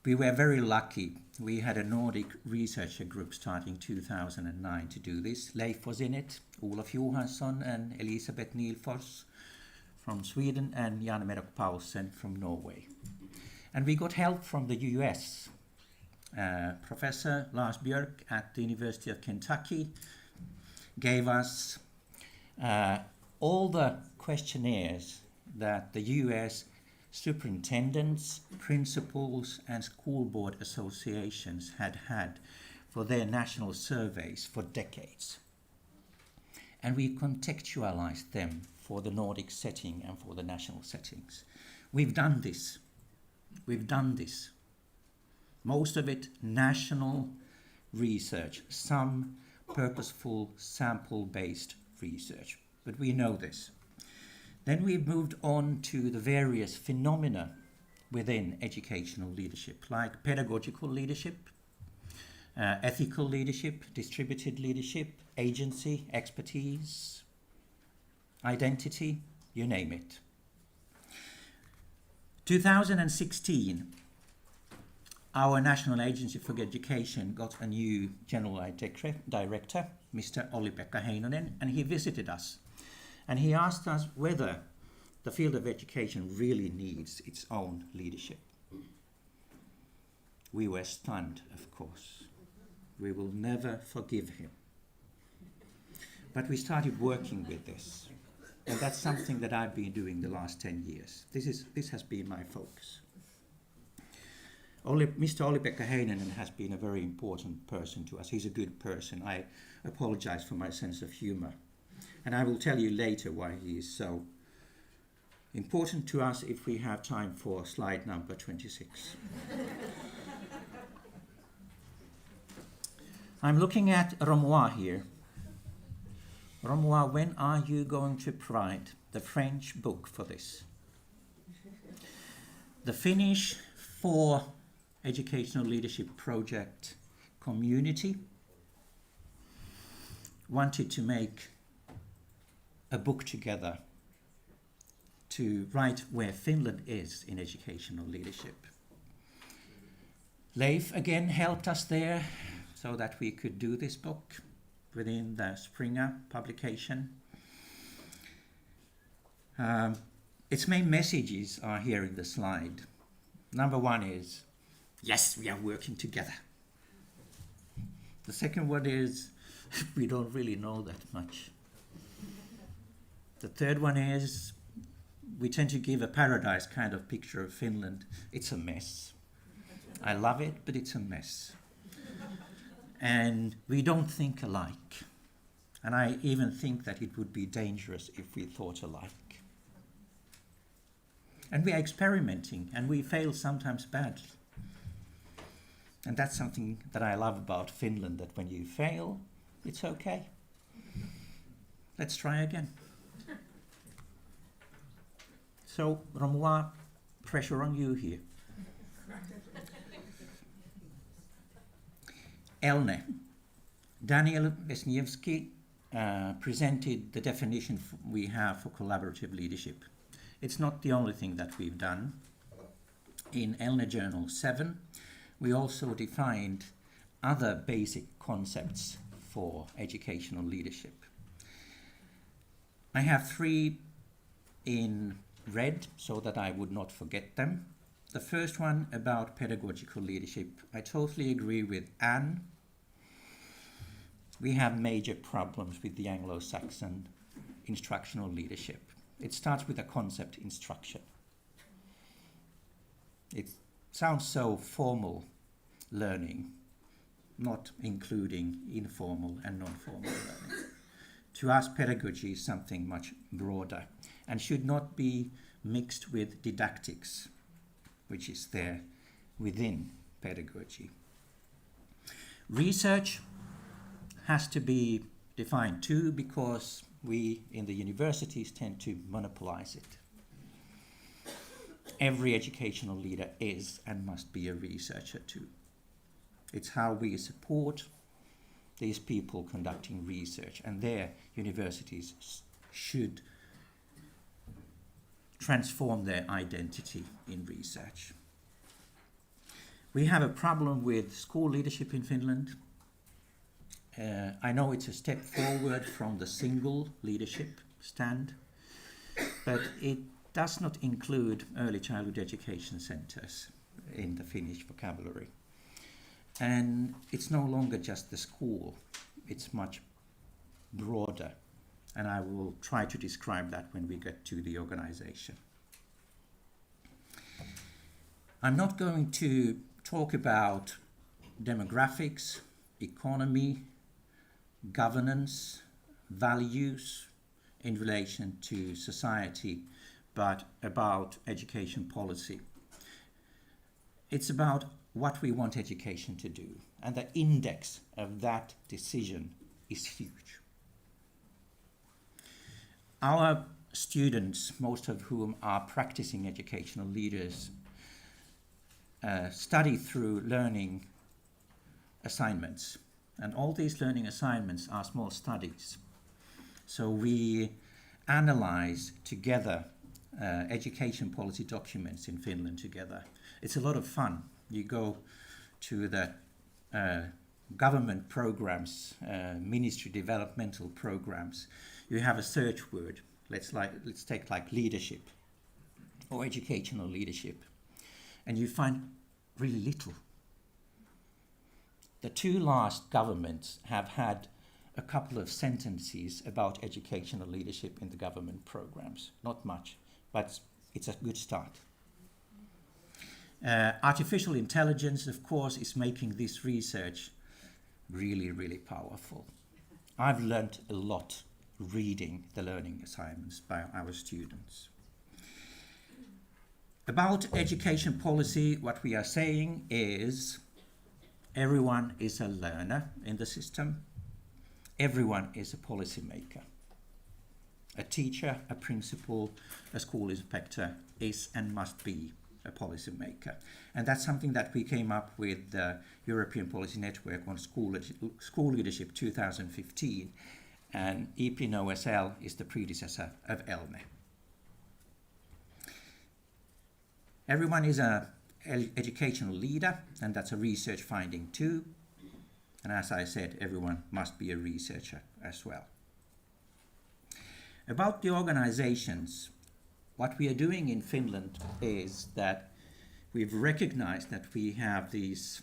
We were very lucky. We had a Nordic researcher group starting 2009 to do this. Leif was in it, Olof Johansson and Elisabeth Nilfors from Sweden, and Jan Merok Paulsen from Norway. And we got help from the US. Professor Lars Björk at the University of Kentucky gave us all the questionnaires that the US superintendents, principals, and school board associations had for their national surveys for decades. And we contextualized them for the Nordic setting and for the national settings. We've done this. Most of it national research, some purposeful sample-based research, but we know this. Then we've moved on to the various phenomena within educational leadership, like pedagogical leadership, ethical leadership, distributed leadership, agency, expertise, identity, you name it. 2016, our National Agency for Education got a new general director, Mr. Olli-Pekka Heinonen, and he visited us. And he asked us whether the field of education really needs its own leadership. We were stunned, of course. We will never forgive him. But we started working with this. And that's something that I've been doing the last 10 years. This has been my focus. Mr. Olli-Pekka Heinonen has been a very important person to us. He's a good person. I apologize for my sense of humor. And I will tell you later why he is so important to us if we have time for slide number 26. I'm looking at Romois here. Romois, when are you going to provide the French book for this? The Finnish for Educational Leadership Project community wanted to make a book together to write where Finland is in educational leadership. Leif again helped us there so that we could do this book within the Springer publication. Its main messages are here in the slide. Number one is, yes, we are working together. The second one is, we don't really know that much. The third one is, we tend to give a paradise kind of picture of Finland. It's a mess. I love it, but it's a mess. And we don't think alike. And I even think that it would be dangerous if we thought alike. And we are experimenting, and we fail sometimes badly. And that's something that I love about Finland, that when you fail, it's okay. Let's try again. So, Romois, pressure on you here. Elne. Daniel Vesniewski presented the definition we have for collaborative leadership. It's not the only thing that we've done. In Elne Journal 7, we also defined other basic concepts for educational leadership. I have 3 in red so that I would not forget them. The first one about pedagogical leadership. I totally agree with Anne. We have major problems with the Anglo-Saxon instructional leadership. It starts with the concept instruction. It sounds so formal learning, not including informal and non-formal learning. To us, pedagogy is something much broader and should not be mixed with didactics, which is there within pedagogy. Research has to be defined too, because we in the universities tend to monopolize it. Every educational leader is and must be a researcher too. It's how we support these people conducting research, and their universities should transform their identity in research. We have a problem with school leadership in Finland. I know it's a step forward from the single leadership stand, but it does not include early childhood education centers in the Finnish vocabulary. And it's no longer just the school, it's much broader. And I will try to describe that when we get to the organization. I'm not going to talk about demographics, economy, governance, values in relation to society, but about education policy. It's about what we want education to do, and the index of that decision is huge. Our students, most of whom are practicing educational leaders, study through learning assignments. And all these learning assignments are small studies. So we analyze together education policy documents in Finland together. It's a lot of fun. You go to the government programs, ministry developmental programs. You have a search word. Let's take like leadership or educational leadership, and you find really little. The two last governments have had a couple of sentences about educational leadership in the government programs. Not much, but it's a good start. Artificial intelligence, of course, is making this research really, really powerful. I've learned a lot reading the learning assignments by our students. About education policy, what we are saying is everyone is a learner in the system. Everyone is a policy maker. A teacher, a principal, a school inspector is and must be a policy maker. And that's something that we came up with the European Policy Network on School Leadership 2015, and EPNOSL is the predecessor of ELNE. Everyone is an educational leader, and that's a research finding too. And as I said, everyone must be a researcher as well. About the organizations, what we are doing in Finland is that we've recognized that we have these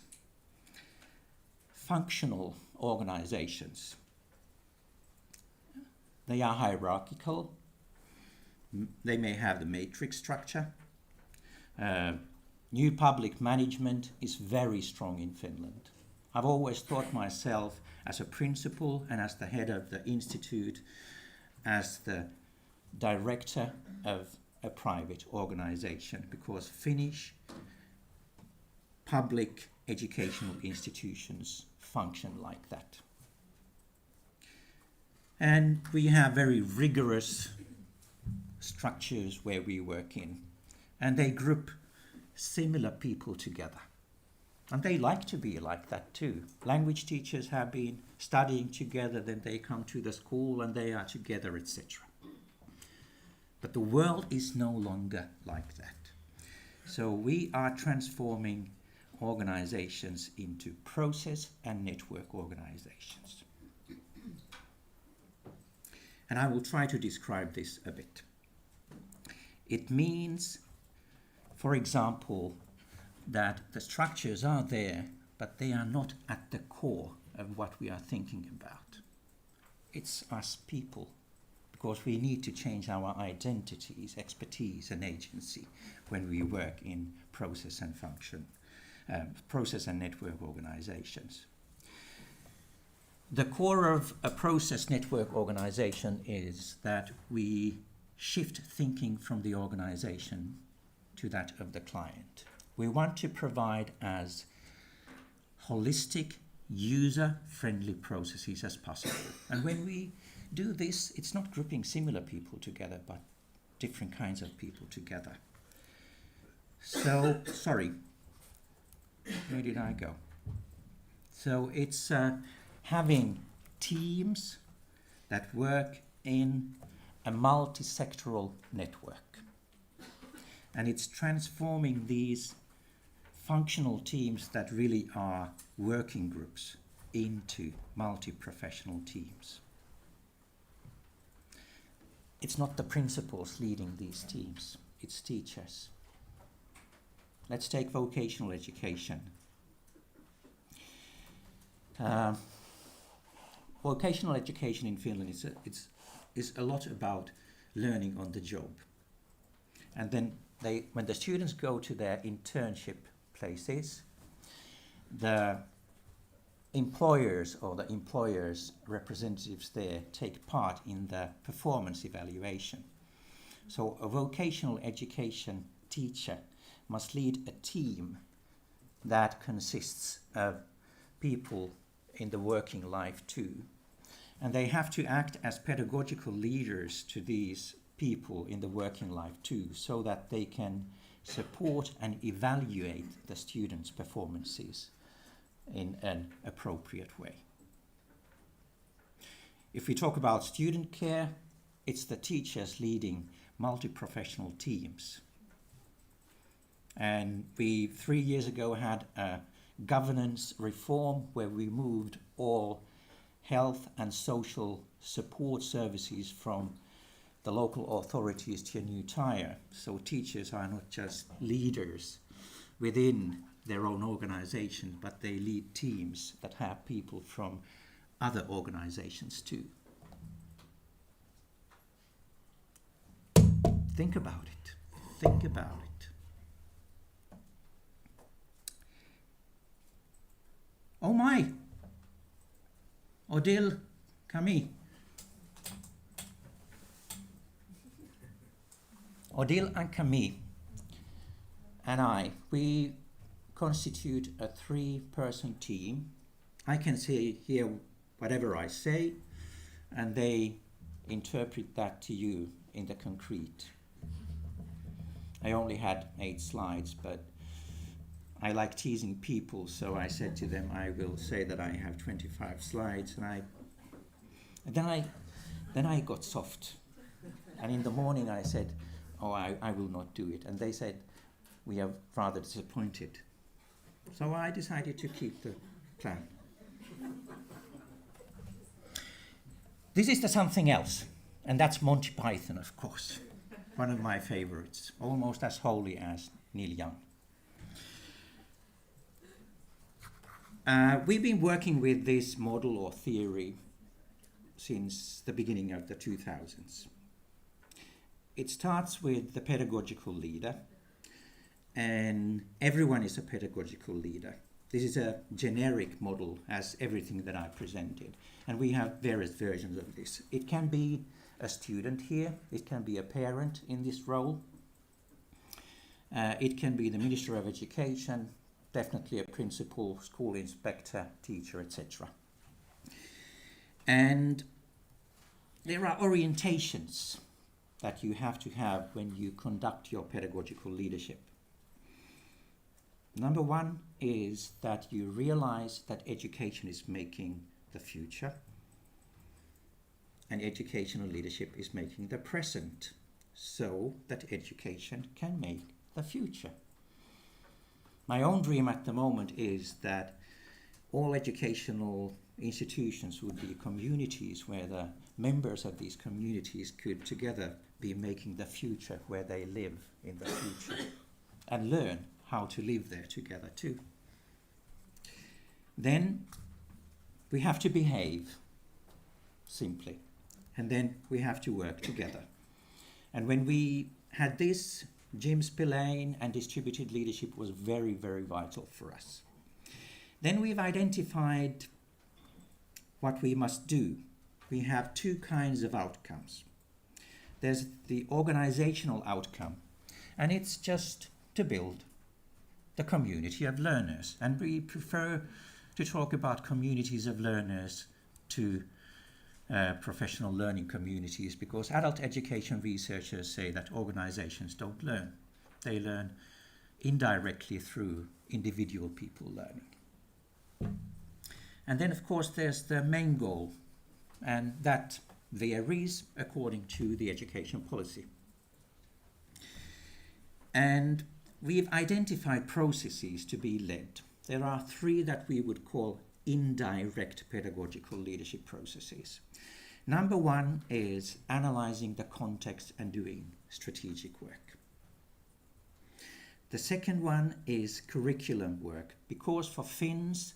functional organizations. They are hierarchical. They may have the matrix structure. New public management is very strong in Finland. I've always thought myself as a principal and as the head of the institute, as the director of a private organization, because Finnish public educational institutions function like that. And we have very rigorous structures where we work in, and they group similar people together. And they like to be like that too. Language teachers have been studying together, then they come to the school and they are together, etc. But the world is no longer like that. So we are transforming organizations into process and network organizations. And I will try to describe this a bit. It means, for example, that the structures are there, but they are not at the core of what we are thinking about. It's us people, because we need to change our identities, expertise and agency when we work in process and function, process and network organizations. The core of a process network organization is that we shift thinking from the organization to that of the client. We want to provide as holistic, user-friendly processes as possible. And when we do this, it's not grouping similar people together, but different kinds of people together. So, sorry, where did I go? So it's having teams that work in a multi-sectoral network. And it's transforming these functional teams that really are working groups into multi-professional teams. It's not the principals leading these teams, it's teachers. Let's take vocational education. Vocational education in Finland is a lot about learning on the job. And then when the students go to their internship places, the employers or the employers' representatives there take part in the performance evaluation. So a vocational education teacher must lead a team that consists of people in the working life too. And they have to act as pedagogical leaders to these people in the working life too, so that they can support and evaluate the students' performances in an appropriate way. If we talk about student care, it's the teachers leading multi-professional teams. And we 3 years ago had a governance reform where we moved all health and social support services from the local authorities to a new tier. So teachers are not just leaders within their own organization, but they lead teams that have people from other organizations too. Think about it. Think about it. Oh my! Odile, Camille. Odile and Camille and we constitute a 3-person team. I can say here whatever I say, and they interpret that to you in the concrete. I only had 8 slides, but I like teasing people, so I said to them, I will say that I have 25 slides, and then I got soft. And in the morning I said, I will not do it. And they said, we are rather disappointed. So I decided to keep the plan. This is the something else, and that's Monty Python, of course. One of my favorites, almost as holy as Neil Young. We've been working with this model or theory since the beginning of the 2000s. It starts with the pedagogical leader, and everyone is a pedagogical leader. This is a generic model as everything that I presented, and we have various versions of this. It can be a student here, it can be a parent in this role, it can be the Minister of Education, definitely a principal, school inspector, teacher, etc. And there are orientations that you have to have when you conduct your pedagogical leadership. Number 1 is that you realize that education is making the future, and educational leadership is making the present, so that education can make the future. My own dream at the moment is that all educational institutions would be communities where the members of these communities could together be making the future where they live in the future and learn how to live there together too. Then we have to behave simply, and then we have to work together. And when we had this, Jim Spillane and distributed leadership was very, very vital for us. Then we've identified what we must do. We have 2 kinds of outcomes. There's the organizational outcome, and it's just to build the community of learners. And we prefer to talk about communities of learners to professional learning communities, because adult education researchers say that organizations don't learn. They learn indirectly through individual people learning. And then, of course, there's the main goal, and that varies according to the education policy. And we've identified processes to be led. There are 3 that we would call indirect pedagogical leadership processes. Number 1 is analyzing the context and doing strategic work. The second one is curriculum work, because for Finns,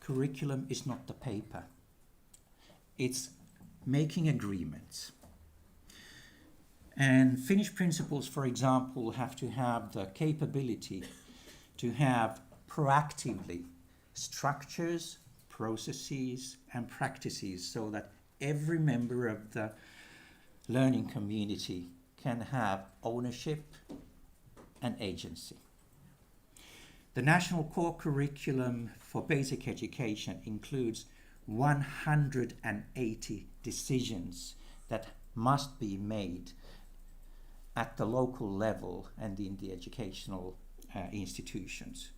curriculum is not the paper. It's making agreements. And Finnish principals, for example, have to have the capability to have proactively structures, processes, and practices so that every member of the learning community can have ownership and agency. The national core curriculum for basic education includes 180 decisions that must be made at the local level and in the educational institutions.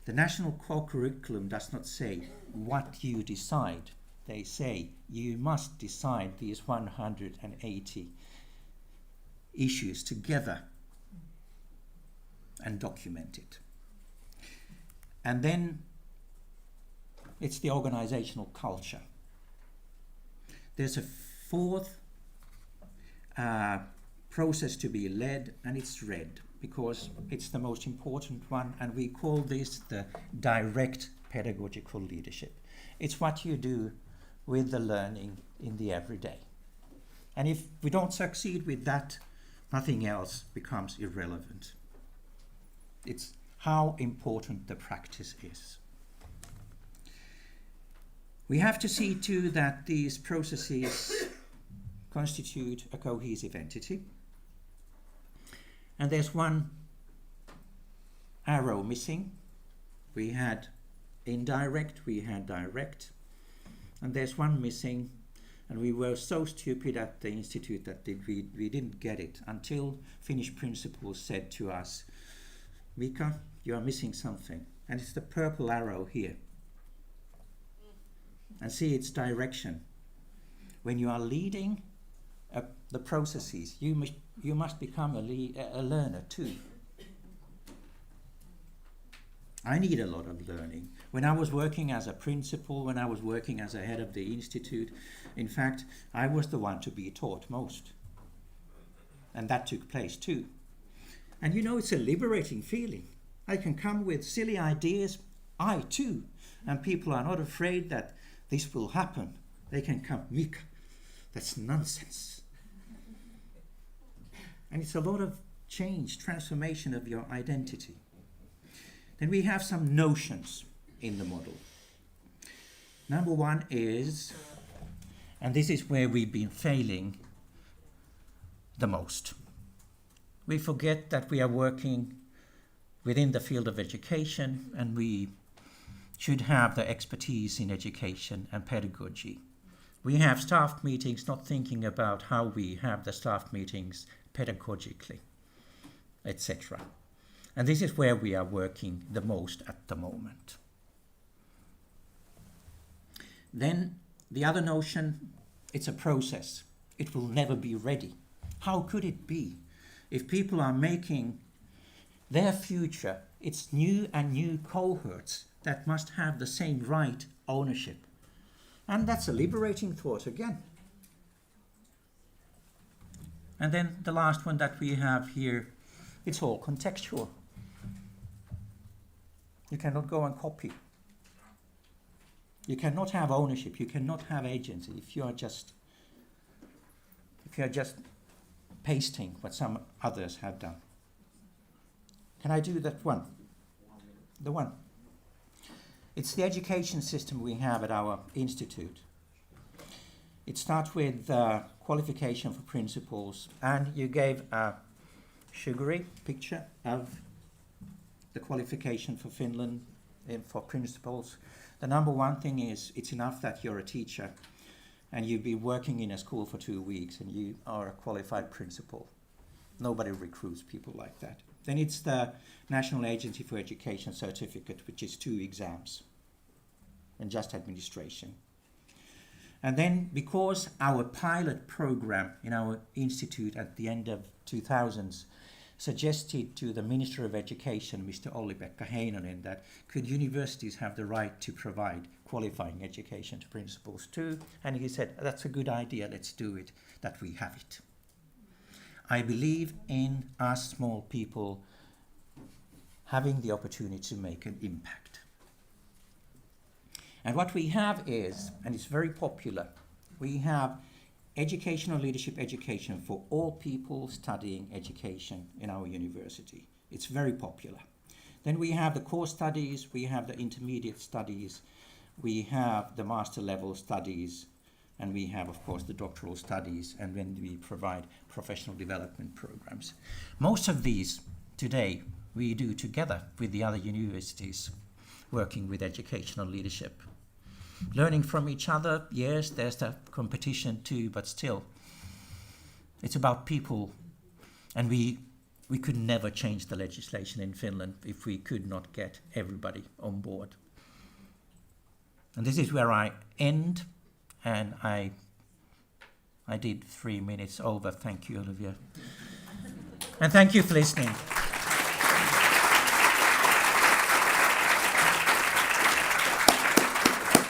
The national core curriculum does not say what you decide. They say you must decide these 180 issues together and document it. And then it's the organizational culture. There's a 4th process to be led, and it's read because it's the most important one, and we call this the direct pedagogical leadership. It's what you do with the learning in the everyday. And if we don't succeed with that, nothing else becomes irrelevant. It's how important the practice is. We have to see too that these processes constitute a cohesive entity. And there's one arrow missing. We had indirect, we had direct, and there's one missing, and we were so stupid at the institute that we didn't get it until Finnish principals said to us, Mika, you are missing something, and it's the purple arrow here. And see its direction. When you are leading the processes, you must become a learner too. I need a lot of learning. When I was working as a principal, when I was working as a head of the institute, in fact, I was the one to be taught most. And that took place too. And you know, it's a liberating feeling. I can come with silly ideas, I too, and people are not afraid that this will happen. They can come, Mika, that's nonsense. And it's a lot of change, transformation of your identity. Then we have some notions in the model. Number 1 is, and this is where we've been failing the most. We forget that we are working within the field of education, and we should have the expertise in education and pedagogy. We have staff meetings not thinking about how we have the staff meetings pedagogically, etc. And this is where we are working the most at the moment. Then the other notion, it's a process. It will never be ready. How could it be? If people are making their future, it's new and new cohorts that must have the same right ownership. And that's a liberating thought again. And then the last one that we have here, it's all contextual. You cannot go and copy. You cannot have ownership. You cannot have agency if you are just pasting what some others have done. Can I do that one? The one. It's the education system we have at our institute. It starts with qualification for principals, and you gave a sugary picture of the qualification for Finland and for principals. The number 1 thing is it's enough that you're a teacher. and you've been working in a school for 2 weeks and you are a qualified principal. Nobody recruits people like that. Then it's the National Agency for Education certificate, which is 2 exams and just administration. And then because our pilot program in our institute at the end of 2000s suggested to the Minister of Education, Mr. Olivier Perrenoud, that could universities have the right to provide qualifying education to principals too? And he said, that's a good idea, let's do it, that we have it. I believe in us small people having the opportunity to make an impact. And what we have is, and it's very popular, we have educational leadership education for all people studying education in our university. It's very popular. Then we have the core studies, we have the intermediate studies, we have the master level studies, and we have, of course, the doctoral studies, and then we provide professional development programs. Most of these today we do together with the other universities working with educational leadership. Learning from each other, yes, there's the competition too, but still, it's about people. And we could never change the legislation in Finland if we could not get everybody on board. And this is where I end, and I did 3 minutes over. Thank you, Olivier. And thank you for listening.